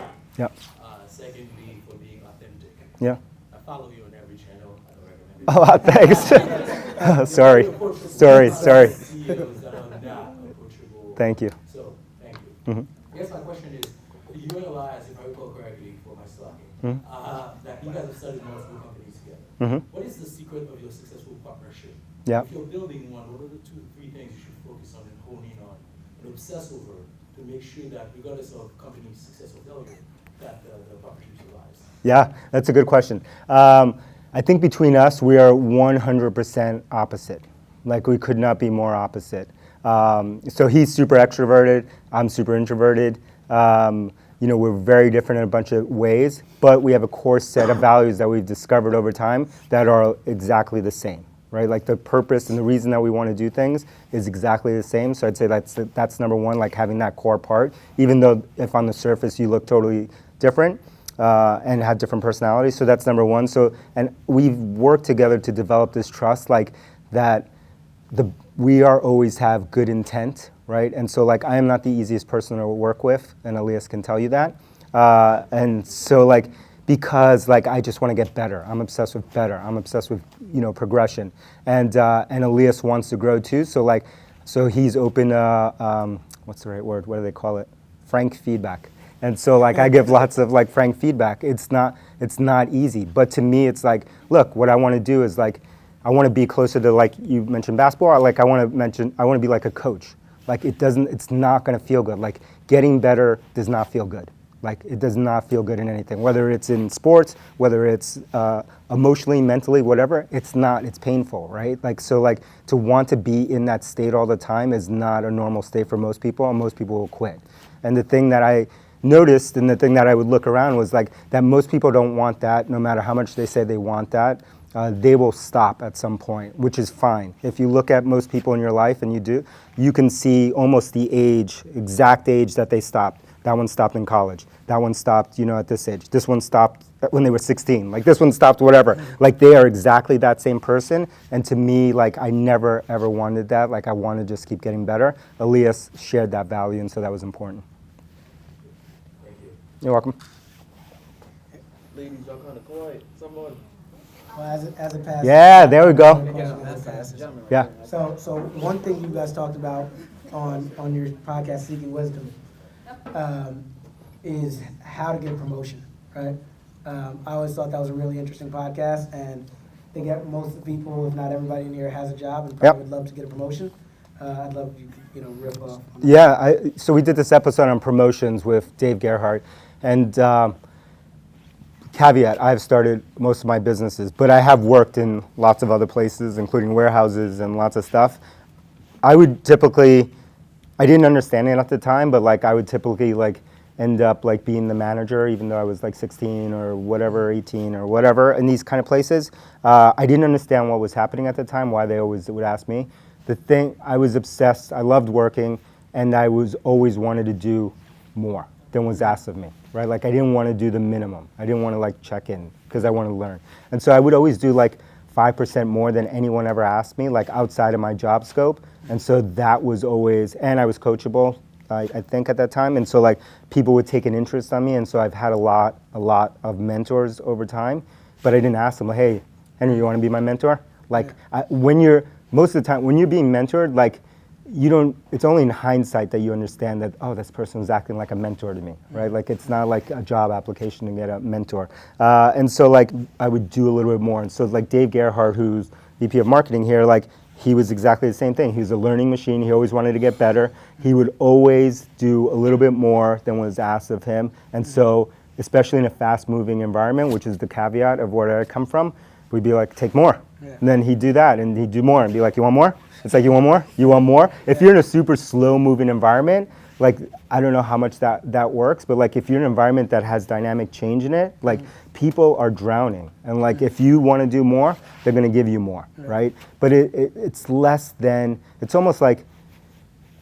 Secondly, for being authentic. Yeah. I follow you on every channel. I don't recommend it. Oh, thanks. Sorry. CEOs that are not approachable. Thank you. So, thank you. Mhm. I guess my question is, you realize, if I recall correctly, for my stalking, that you guys have started multiple companies together. Mhm. What is the secret of your successful partnership? Yeah. If you're building one, what are the 2 or 3 things you should focus on and hone in on and obsess over to make sure that regardless of company success or failure, that the partnership survives? Yeah, that's a good question. I think between us, we are 100% opposite. Like we could not be more opposite. So he's super extroverted, I'm super introverted. You know, we're very different in a bunch of ways, but we have a core set of values that we've discovered over time that are exactly the same, right? Like the purpose and the reason that we want to do things is exactly the same. So I'd say that's number one, like having that core part, even though if on the surface you look totally different. and have different personalities. So that's number one. So, and we've worked together to develop this trust, like that we are always have good intent, right? And so like I am not the easiest person to work with, and Elias can tell you that. And so like, because like I just want to get better. I'm obsessed with better. I'm obsessed with, you know, progression. And Elias wants to grow too. So like, so he's open, what's the right word? What do they call it? Frank feedback. And so like I give lots of like frank feedback. It's not easy, but to me it's like, look, what I want to do is like, I want to be closer to, like you mentioned basketball, like I want to be like a coach. Like it's not going to feel good. Like getting better does not feel good. Like it does not feel good in anything, whether it's in sports, whether it's emotionally, mentally, whatever, it's painful, right? Like, so like to want to be in that state all the time is not a normal state for most people, and most people will quit. And the thing that I noticed, and the thing that I would look around was like that most people don't want that, no matter how much they say they want that. They will stop at some point, which is fine. If you look at most people in your life, and you can see almost the exact age that they stopped. That one stopped in college. That one stopped, you know, at this age. This one stopped when they were 16. Like this one stopped whatever. Like they are exactly that same person. And to me, like I never ever wanted that. Like I want to just keep getting better. Elias shared that value, and so that was important. Thank you. You're welcome. Ladies, y'all kind of quiet. Somebody. Well, as a pastor. Yeah, there we go. Yeah. So one thing you guys talked about on your podcast, Seeking Wisdom, is how to get a promotion, right? I always thought that was a really interesting podcast, and I think that most people, if not everybody in here, has a job and probably would love to get a promotion. I'd love if you could, you know, rip off on that. Yeah, so we did this episode on promotions with Dave Gerhardt, and caveat, I've started most of my businesses, but I have worked in lots of other places, including warehouses and lots of stuff. I didn't understand it at the time, but like I would typically like end up like being the manager, even though I was like 16 or whatever, 18 or whatever, in these kind of places. I didn't understand what was happening at the time, why they always would ask me. The thing, I was obsessed, I loved working, and I was always wanted to do more than was asked of me, right? Like I didn't want to do the minimum. I didn't want to like check in because I wanted to learn. And so I would always do like 5% more than anyone ever asked me, like outside of my job scope. And so that was always, and I was coachable, I think at that time. And so like people would take an interest on me. And so I've had a lot of mentors over time, but I didn't ask them, like, hey, Henry, you want to be my mentor? Like most of the time, when you're being mentored, like it's only in hindsight that you understand that, oh, this person was acting like a mentor to me, right? Like it's not like a job application to get a mentor. And so like I would do a little bit more. And so like Dave Gerhardt, who's VP of marketing here, like he was exactly the same thing. He was a learning machine. He always wanted to get better. He would always do a little bit more than was asked of him. And so, especially in a fast moving environment, which is the caveat of where I come from, we'd be like, take more. Yeah. And then he'd do that, and he'd do more, and be like, you want more? It's like, you want more? You want more? If you're in a super slow moving environment, like, I don't know how much that works, but like if you're in an environment that has dynamic change in it, like people are drowning. And like if you want to do more, they're going to give you more, right? But it's less than, it's almost like,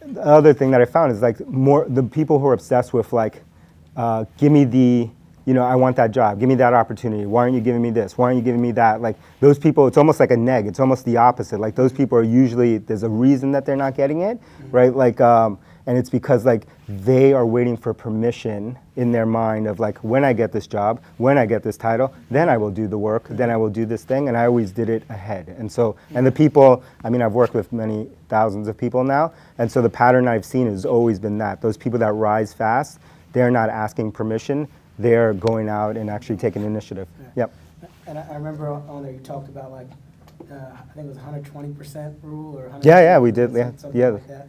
the other thing that I found is like the people who are obsessed with like, give me the, I want that job. Give me that opportunity. Why aren't you giving me this? Why aren't you giving me that? Like those people, it's almost like a neg. It's almost the opposite. Like those people are usually, there's a reason that they're not getting it, right? Like, and it's because like they are waiting for permission in their mind of like, when I get this job, when I get this title, then I will do the work, then I will do this thing. And I always did it ahead. And so, and the people, I've worked with many thousands of people now. And so the pattern I've seen has always been that. Those people that rise fast, they're not asking permission. They're going out and actually taking initiative. Yeah. Yep. And I remember on there you talked about like, I think it was 120% rule or 100%. Yeah, we did. Yeah, something yeah. like that.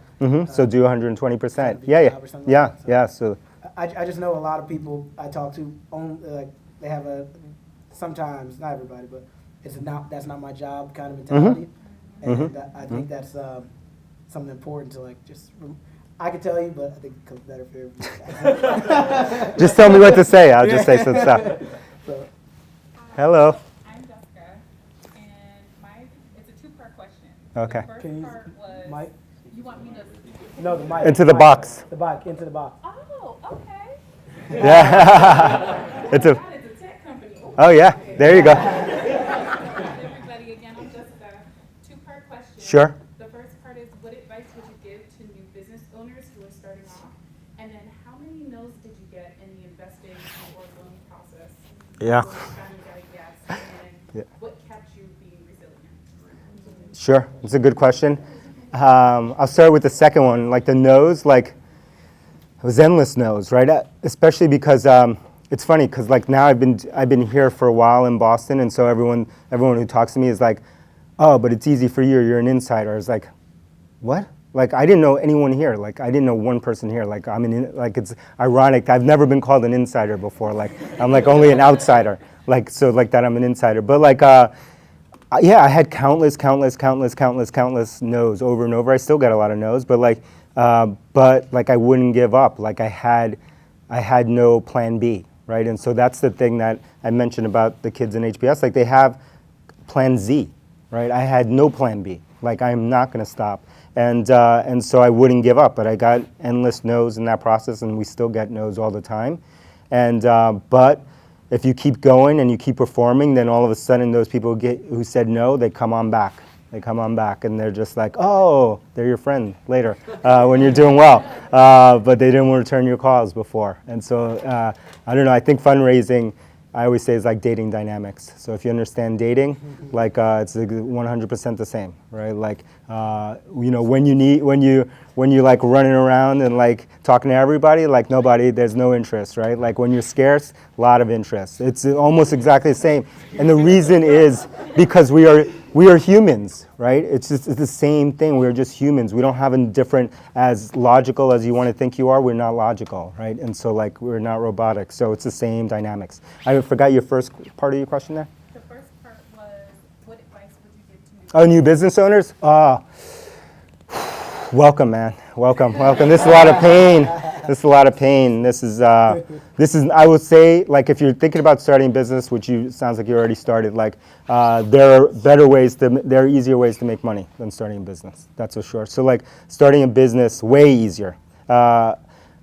So do 120%. Yeah. Yeah. So I just know a lot of people I talk to like they have sometimes, not everybody, but that's not my job kind of mentality. And I think that's something important to like just. I could tell you, but I think it comes better for everybody. just tell me what to say. I'll just say some stuff. So. Hello. I'm Jessica, and it's a two-part question. Okay. The first part was, Mike? you want me to? No, the mic. Into the box. The box, into the box. Oh, okay. Yeah. It's a. God, it's a tech company. Oh yeah, there you go. Everybody, again, I'm Jessica. Two-part question. Sure. The first part is, what advice would you give to new business owners who are starting off? And then, how many no's did you get in the investing or loan process? Yeah. When you finally got a yes, and Yeah. what kept you being resilient? Sure, it's a good question. I'll start with the second one, like the no's, like it was endless no's, right? Especially because it's funny because like now I've been here for a while in Boston, and so everyone who talks to me is like, oh, but it's easy for you. You're an insider. I was like, what? Like I didn't know anyone here. Like I didn't know one person here. Like like it's ironic. I've never been called an insider before. Like I'm like only an outsider. Like so like that I'm an insider. But like yeah, I had countless no's over and over. I still get a lot of no's, but like I wouldn't give up. Like I had no plan B, right? And so that's the thing that I mentioned about the kids in HBS. Like they have plan Z, right? I had no plan B. Like I'm not going to stop, and so I wouldn't give up. But I got endless no's in that process, and we still get no's all the time. And but if you keep going and you keep performing, then all of a sudden those people who said no, they come on back. They come on back, and they're just like, oh, they're your friend later when you're doing well. But they didn't return your calls before. And so I don't know. I think fundraising, I always say, is like dating dynamics. So if you understand dating, like it's 100% the same, right? Like you know, when you like running around and like talking to everybody, like nobody, there's no interest, right? Like when you're scarce, a lot of interest. It's almost exactly the same. And the reason is because we are humans, right? It's the same thing. We're just humans. We don't have a different, as logical as you want to think you are, we're not logical, right? And so like we're not robotic. So it's the same dynamics. I forgot your first part of your question there. The first part was, what advice would you give to New business owners? Welcome, man. Welcome. This is a lot of pain. This is, I would say, like, if you're thinking about starting a business, which sounds like you already started, like, there are easier ways to make money than starting a business. That's for sure. So, like, starting a business, way easier.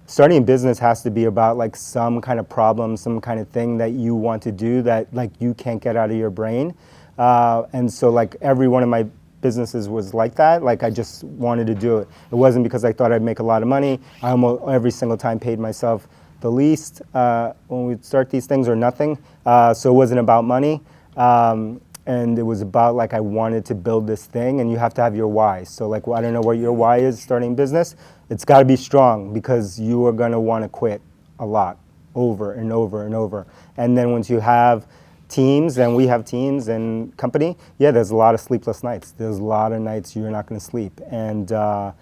Starting a business has to be about, like, some kind of problem, some kind of thing that you want to do that, like, you can't get out of your brain. And so, like, every one of my businesses was like that. Like I just wanted to do it. It wasn't because I thought I'd make a lot of money. I almost every single time paid myself the least when we start these things or nothing. So it wasn't about money. And it was about like I wanted to build this thing, and you have to have your why. So like I don't know what your why is starting business. It's got to be strong because you are going to want to quit a lot over and over and over. And then once you have teams, and we have teams and company, yeah, there's a lot of sleepless nights. There's a lot of nights you're not going to sleep, and it'll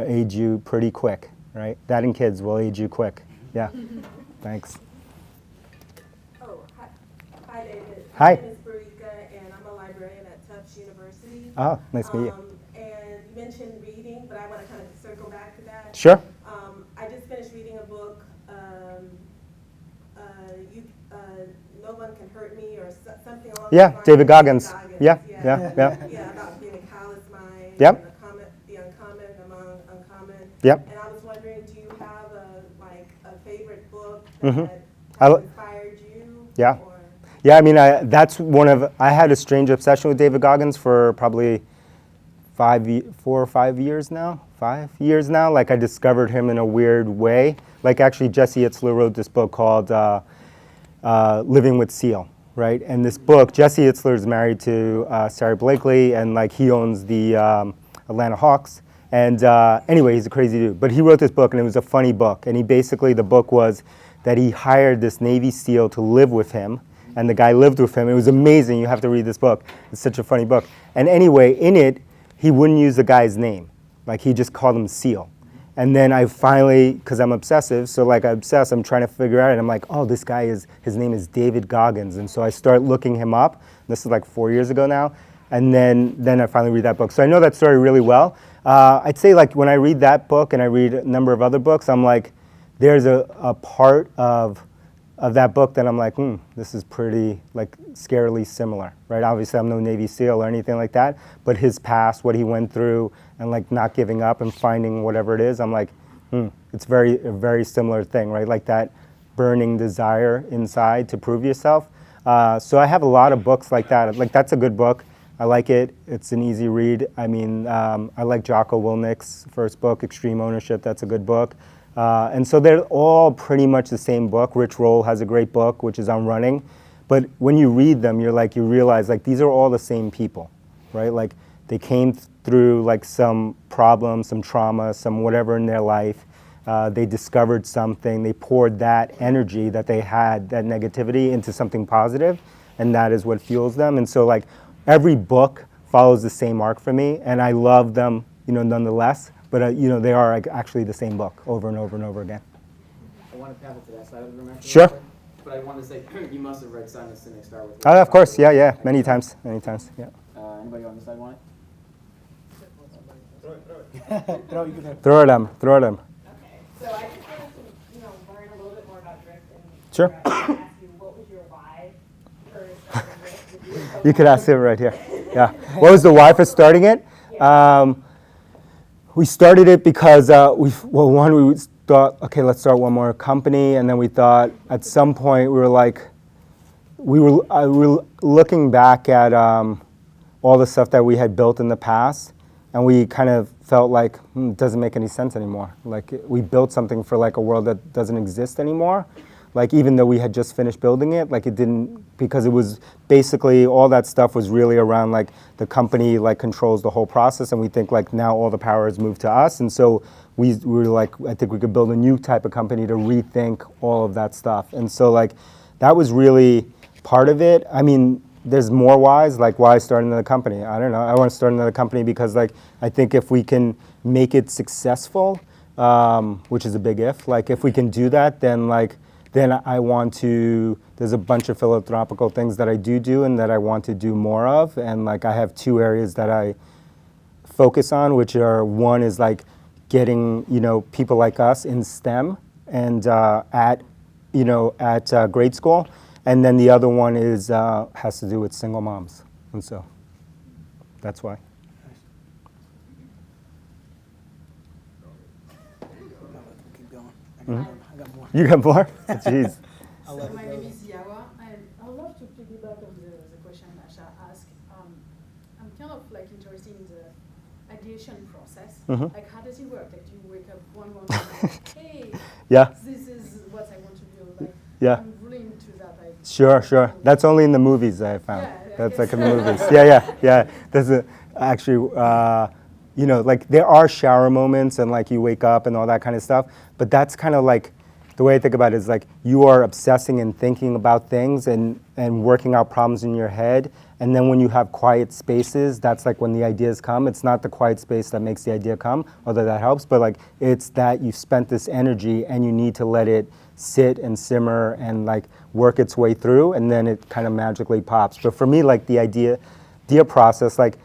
age you pretty quick, right? That and kids will age you quick. Yeah. Thanks. Oh, hi David. Hi. My name is Barika, and I'm a librarian at Tufts University. Oh, nice to meet you. And you mentioned reading, but I want to kind of circle back to that. Sure. I just finished reading a book, No One Can Hurt Me, or something along those lines. David Goggins. Yeah. Yeah, about being a callous mind. Yep. And the uncommon among uncommon. Yep. And I was wondering, do you have a favorite book Mhm. that I has lo- inspired you? Yeah. Or? Yeah, I mean, I had a strange obsession with David Goggins for probably 4 or 5 years now. 5 years now. Like I discovered him in a weird way. Like actually, Jesse Itzler wrote this book called Living with Seal, right? And this book, Jesse Itzler is married to Sarah Blakely, and like he owns the Atlanta Hawks. And anyway, he's a crazy dude. But he wrote this book, and it was a funny book. And the book was that he hired this Navy SEAL to live with him, and the guy lived with him. It was amazing. You have to read this book. It's such a funny book. And anyway, in it, he wouldn't use the guy's name. Like he just called him SEAL. And then I finally, because I'm obsessive, so like I'm obsessed, I'm trying to figure out, and I'm like, oh, his name is David Goggins. And so I start looking him up. This is like 4 years ago now. And then I finally read that book. So I know that story really well. I'd say like when I read that book and I read a number of other books, I'm like, there's a part of that book that I'm like, this is pretty like scarily similar, right? Obviously I'm no Navy SEAL or anything like that, but his past, what he went through, and like not giving up and finding whatever it is, I'm like, it's a very similar thing, right? Like that burning desire inside to prove yourself. So I have a lot of books like that. Like that's a good book. I like it. It's an easy read. I mean, I like Jocko Willnick's first book, Extreme Ownership. That's a good book. And so they're all pretty much the same book. Rich Roll has a great book, which is on running. But when you read them, you realize like these are all the same people, right? Like they came through like some problem, some trauma, some whatever in their life. They discovered something. They poured that energy that they had, that negativity, into something positive, and that is what fuels them. And so like every book follows the same arc for me, and I love them, nonetheless. But they are like, actually the same book over and over and over again. I want to pivot to that side of the room. Actually, Sure. But I want to say you must have read Simon Sinek's Start With Oh, Why. of course, yeah, many times, yeah. Anybody on this side want it? No, you can. Throw it at 'em. Okay, so I just wanted to, learn a little bit more about Drift and Sure. ask you what was your why for starting Drift? You could ask him right here. Yeah. What was the why for starting it? We started it because we thought, okay, let's start one more company, and then we thought at some point we were looking back at all the stuff that we had built in the past, and we kind of felt like it doesn't make any sense anymore. Like we built something for like a world that doesn't exist anymore. Like even though we had just finished building it, like it didn't, because it was basically all that stuff was really around like the company like controls the whole process, and we think like now all the power has moved to us, and so we were like, I think we could build a new type of company to rethink all of that stuff. And so like that was really part of it. I mean, there's more whys, like why start another company? I don't know. I want to start another company because like I think if we can make it successful, which is a big if, like if we can do that, then I want to, there's a bunch of philanthropical things that I do and that I want to do more of. And like I have two areas that I focus on, which are, one is like getting, people like us in STEM and at grade school. And then the other one is has to do with single moms. And so that's why. Keep going. Mhm. I got more. You got more? Jeez. I'll So let it my go. name is Yawa, and I would love to piggyback on the question Asha asked. I'm kind of like interested in the ideation process. Mhm. Like how does it work? Like do you wake up one morning and like, hey, Yeah. this is what I want to do. Like Yeah. I'm really into that. Like, Sure. That's only in the movies I found. Yeah, I That's guess. like in the movies. Yeah. There's actually, like there are shower moments and like you wake up and all that kind of stuff. But that's kind of like, the way I think about it is like you are obsessing and thinking about things and working out problems in your head. And then when you have quiet spaces, that's like when the ideas come. It's not the quiet space that makes the idea come, although that helps. But like it's that you've spent this energy and you need to let it sit and simmer and like work its way through, and then it kind of magically pops. But for me, like the idea process, like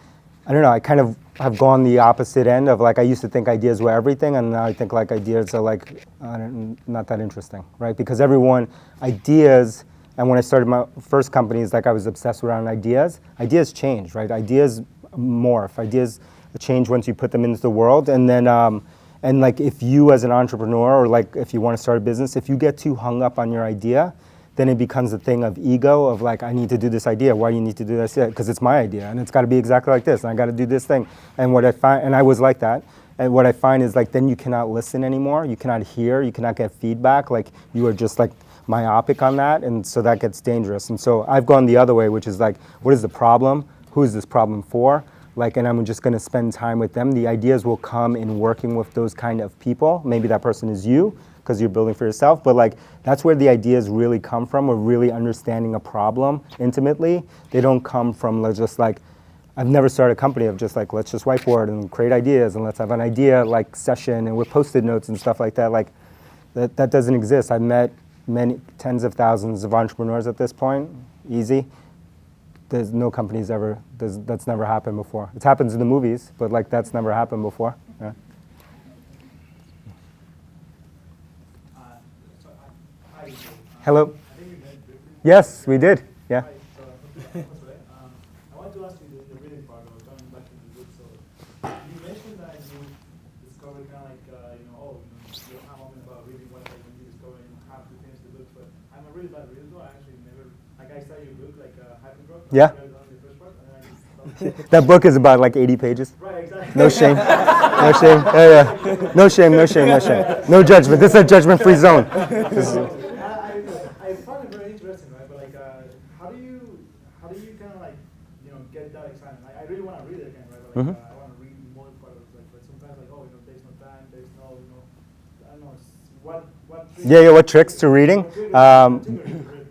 I don't know, I kind of have gone the opposite end of like I used to think ideas were everything, and now I think like ideas are like not that interesting, right? Because ideas, and when I started my first companies, like I was obsessed around ideas. Ideas change, right? Ideas morph. Ideas change once you put them into the world, and then and like if you as an entrepreneur, or like if you want to start a business, if you get too hung up on your idea, then it becomes a thing of ego of like, I need to do this idea. Why do you need to do this? Because it's my idea and it's got to be exactly like this and I got to do this thing. And what I find, and I was like that, and what I find is like then you cannot listen anymore. You cannot hear. You cannot get feedback. Like you are just like myopic on that, and so that gets dangerous. And so I've gone the other way, which is like, what is the problem? Who is this problem for? Like, and I'm just going to spend time with them. The ideas will come in working with those kind of people. Maybe that person is you, because you're building for yourself, but like that's where the ideas really come from, or really understanding a problem intimately. They don't come from just like, I've never started a company of just like, let's just whiteboard and create ideas and let's have an idea like session and with Post-it notes and stuff like that. Like that doesn't exist. I've met many tens of thousands of entrepreneurs at this point, easy. There's no companies ever, that's never happened before. It happens in the movies, but like that's never happened before. Yeah. Hello. Yes, we did. Yeah. I want to ask you the reading part, or going back to the book. So you mentioned that you discovered kind of like, you're humming about reading one day when you discover you have to finish the book. really bad readers though. I actually never, like I started your book, like Hypergrowth. Yeah. I read only the first part, and then I just stopped. That book is about like 80 pages. Right, exactly. No shame. No shame. Yeah. No shame, no shame, no shame. No judgment. This is a judgment-free zone. I found it very interesting, right? But like, how do you kind of like, get that excitement? Like, I really want to read it again, right? But like, I want to read more part of it. Like, but sometimes like, oh, there's no time, there's no, I don't know, what. Yeah, what tricks to reading?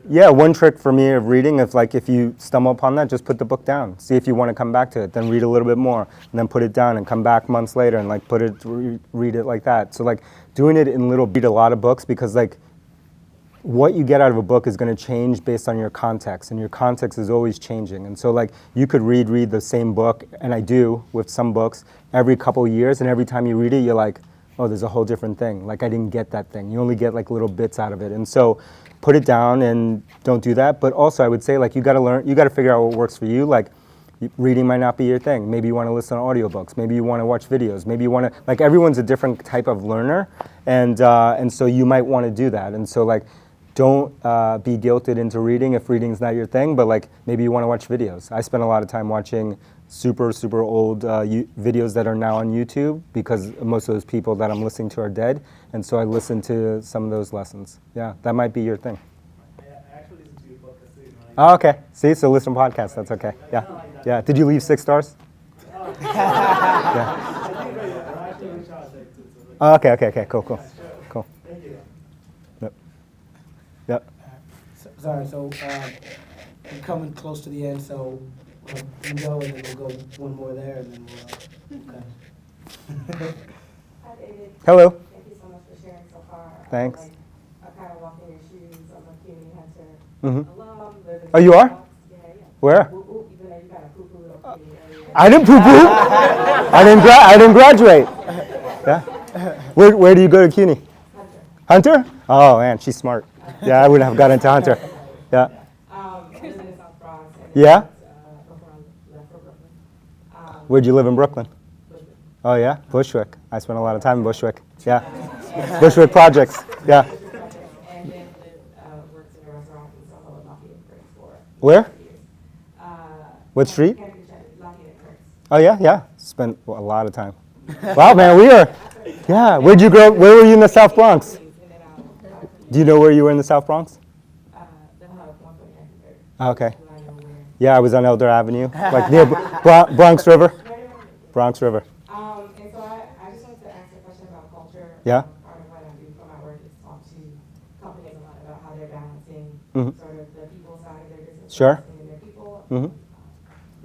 Yeah, one trick for me of reading is like if you stumble upon that, just put the book down. See if you want to come back to it. Then read a little bit more, and then put it down, and come back months later and like read it like that. So like doing it in little. Read a lot of books because like what you get out of a book is going to change based on your context, and your context is always changing. And so like you could read the same book, and I do with some books every couple of years, and every time you read it, you're like, oh, there's a whole different thing. Like I didn't get that thing. You only get like little bits out of it. And so put it down and don't do that. But also I would say like you got to figure out what works for you. Like reading might not be your thing. Maybe you want to listen to audiobooks. Maybe you want to watch videos. Maybe you want to, like everyone's a different type of learner. And so you might want to do that. And so like don't be guilted into reading if reading's not your thing, but like maybe you want to watch videos. I spend a lot of time watching super old videos that are now on YouTube because most of those people that I'm listening to are dead, and so I listen to some of those lessons. Yeah, that might be your thing. I actually listen to your podcast too. Oh, okay. See, so listen to podcasts. That's okay. Yeah, yeah. Did you leave 6 stars? Yeah. Oh, okay. Cool. Thank you. Yep. Sorry, so we're coming close to the end, so we'll go and then we'll go one more there and then we'll, okay. Hi, David. Hello. Thank you so much for sharing so far. Thanks. I kind of walk in your shoes. I'm a CUNY Hunter Mm-hmm. alum. living in Oh, you are? Bronx. Yeah. Where? Even though you kind of poo-pooed on CUNY earlier. I didn't poo-poo. I didn't graduate. Yeah. Where do you go to CUNY? Hunter? Oh man, she's smart. Yeah, I wouldn't have got into Hunter. Yeah. I live in the South Bronx. And Yeah? before I left for Brooklyn. Where'd you live in Brooklyn? Bushwick. Oh yeah, Bushwick. I spent a lot of time in Bushwick. Yeah. Bushwick projects. Yeah. And then worked in a restaurant in Soho and Lafayette and Cricks for Where? years. What street? Lafayette and Cricks. Oh yeah. Spent a lot of time. Wow, man, we are. Yeah. Where'd you grow up? Where were you in the South Bronx? Do you know where you were in the South Bronx? The hub, 149th. Okay. Yeah, I was on Elder Avenue, like near Bronx River. Bronx River. And so I just wanted to ask a question about culture. Yeah. Part of what I do for my work is talk to companies a lot about how they're balancing Mhm. sort of the people side of their business. Sure. And their people, Mhm.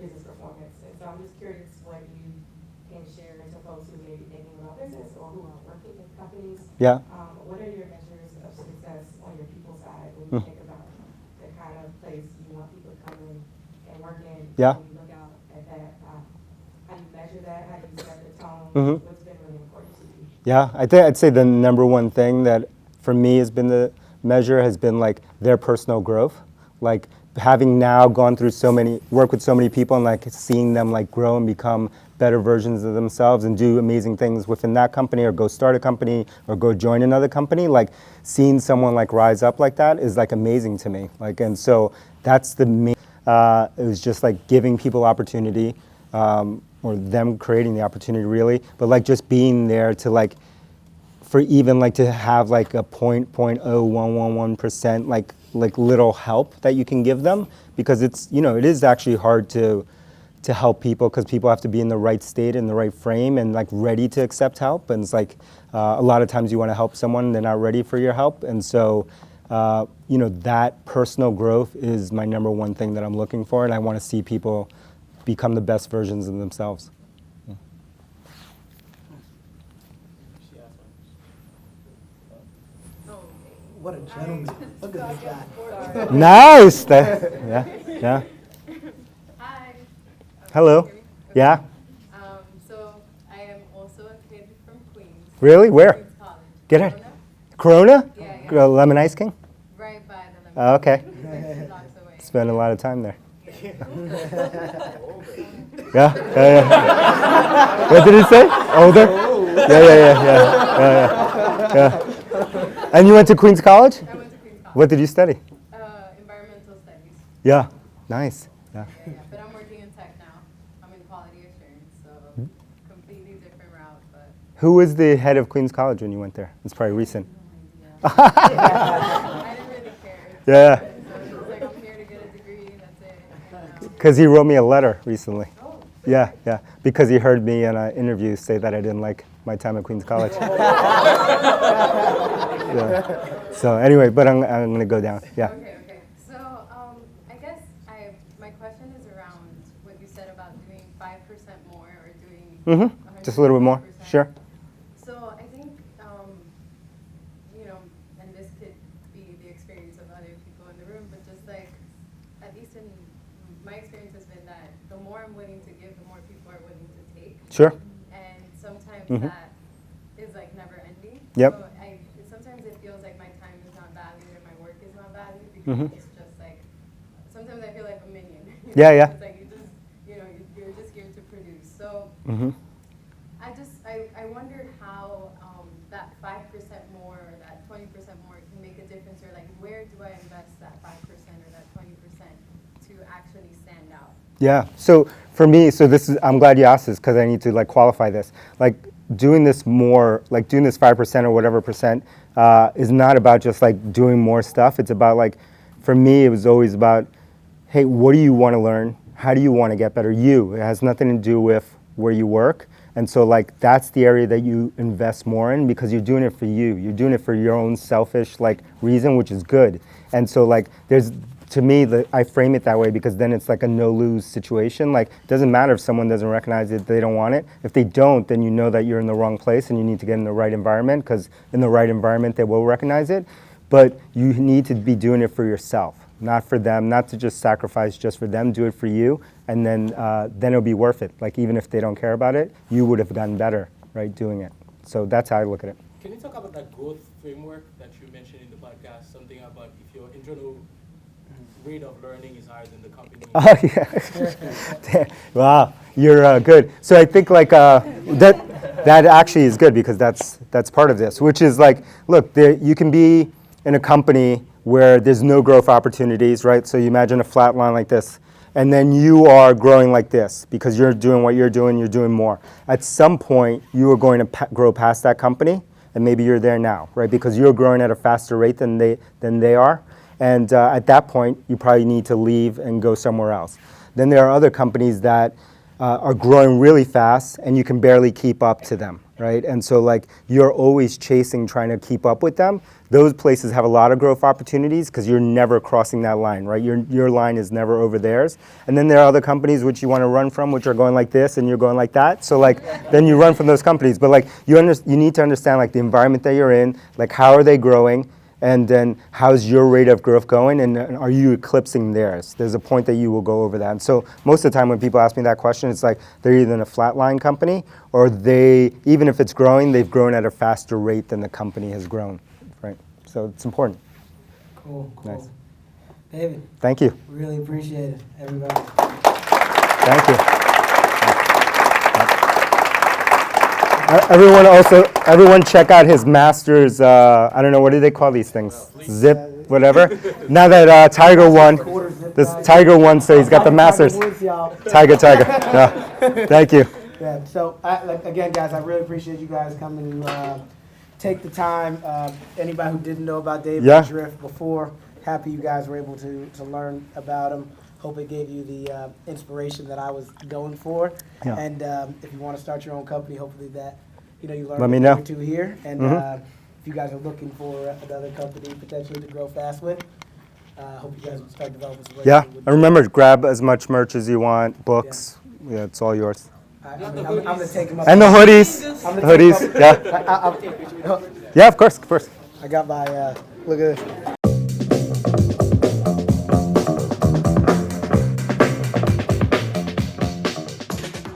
business performance. And so I'm just curious what you can share to folks who may be thinking about business or who are working in companies. Yeah. What are your measures of success on your people side when you Mm. think about the kind of place you want people to come in and work in? Yeah. When you look out at that, how do you measure that? How do you set the tone? Mhm. What's been really important to you? Yeah, I'd say the number one thing that for me has been the measure has been like their personal growth. Like having now gone through work with so many people and like seeing them like grow and become better versions of themselves and do amazing things within that company or go start a company or go join another company, like seeing someone like rise up like that is like amazing to me. Like, and so that's the main, it was just like giving people opportunity, or them creating the opportunity really, but like just being there to like, for even like to have like a 0.0111% like little help that you can give them, because it's, it is actually hard to help people because people have to be in the right state, in the right frame and like ready to accept help. And it's like a lot of times you want to help someone and they're not ready for your help. And so, that personal growth is my number one thing that I'm looking for. And I want to see people become the best versions of themselves. What a gentleman. Look at this guy. Nice. Yeah. Hi. Hello. Yeah. So I am also a kid from Queens. Really? Where? Queens College. Get it? Corona? Yeah. Lemon Ice King? Right by the lemon. Oh, okay. Just 2 blocks away. Spend a lot of time there. Yeah. Yeah. What did he say? Older? Yeah. And you went to Queens College? I went to Queens College. What did you study? Yeah, nice. Yeah. Yeah, but I'm working in tech now. I'm in quality assurance, so completely different route, but Who was the head of Queens College when you went there? It's probably recent. no idea. I didn't really care. Yeah, So it was like, I'm here to get a degree, that's it. And, because he wrote me a letter recently. oh, Yeah, yeah, because he heard me in an interview say that I didn't like my time at Queens College. Yeah. So anyway, but I'm going to go down. Yeah. okay. So I guess my question is around what you said about doing 5% more or doing Just a little bit more. 100%. Sure. So I think, and this could be the experience of other people in the room, but just like, at least in my experience has been that the more I'm willing to give, the more people are willing to take. Sure. And sometimes that is like never ending. Yep. So sometimes it feels like my time is not valued and my work is not valued because it's just like, sometimes I feel like a minion. Yeah, yeah. It's like you're just here to produce. So I wondered how that 5% more or that 20% more can make a difference, or like where do I invest that 5% or that 20% to actually stand out? Yeah. So for me, I'm glad you asked this because I need to like qualify this. Like doing this more, like doing this 5% or whatever percent is not about just like doing more stuff. It's about like, for me, it was always about, hey, what do you want to learn? How do you want to get better? It has nothing to do with where you work. And so like that's the area that you invest more in because you're doing it for you. You're doing it for your own selfish like reason, which is good. And so like to me, I frame it that way because then it's like a no-lose situation. Like it doesn't matter if someone doesn't recognize it, they don't want it. If they don't, then you know that you're in the wrong place and you need to get in the right environment because in the right environment, they will recognize it. But you need to be doing it for yourself, not for them, not to just sacrifice just for them, do it for you, and then it'll be worth it. Like even if they don't care about it, you would have gotten better, right, doing it. So that's how I look at it. Can you talk about that growth framework that you mentioned in the podcast? Something about if your internal rate of learning is higher than the company. Oh yeah. Wow, you're good. So I think like that actually is good because that's part of this, which is like, look, you can be in a company where there's no growth opportunities, right? So you imagine a flat line like this, and then you are growing like this because you're doing what you're doing more. At some point, you are going to grow past that company, and maybe you're there now, right? Because you're growing at a faster rate than they are. And at that point, you probably need to leave and go somewhere else. Then there are other companies that are growing really fast and you can barely keep up to them, right? And so like you're always chasing, trying to keep up with them. Those places have a lot of growth opportunities because you're never crossing that line, right? Your line is never over theirs. And then there are other companies which you want to run from, which are going like this and you're going like that. So like then you run from those companies. But like you need to understand like the environment that you're in, like how are they growing? And then how's your rate of growth going, and are you eclipsing theirs? There's a point that you will go over that. And so most of the time when people ask me that question, it's like they're either in a flatline company or even if it's growing, they've grown at a faster rate than the company has grown, right? So it's important. Cool. Nice. David. Thank you. Really appreciate it, everybody. Thank you. Everyone check out his master's, I don't know, what do they call these things? Zip, whatever. Now that Tiger won, so he's got the master's. Tiger. Yeah. Thank you. Yeah, so again, guys, I really appreciate you guys coming to take the time. Anybody who didn't know about David Drift before, happy you guys were able to learn about him. Hope it gave you the inspiration that I was going for. Yeah. And if you want to start your own company, hopefully that you learn Let me a know. thing or two here. And if you guys are looking for another company potentially to grow fast with, hope you guys will start developing some. Yeah, and remember, grab as much merch as you want, books. Yeah, it's all yours. I'm gonna take them up. And the hoodies. Yeah. I'll take pictures. Yeah, of course. I got my look at this.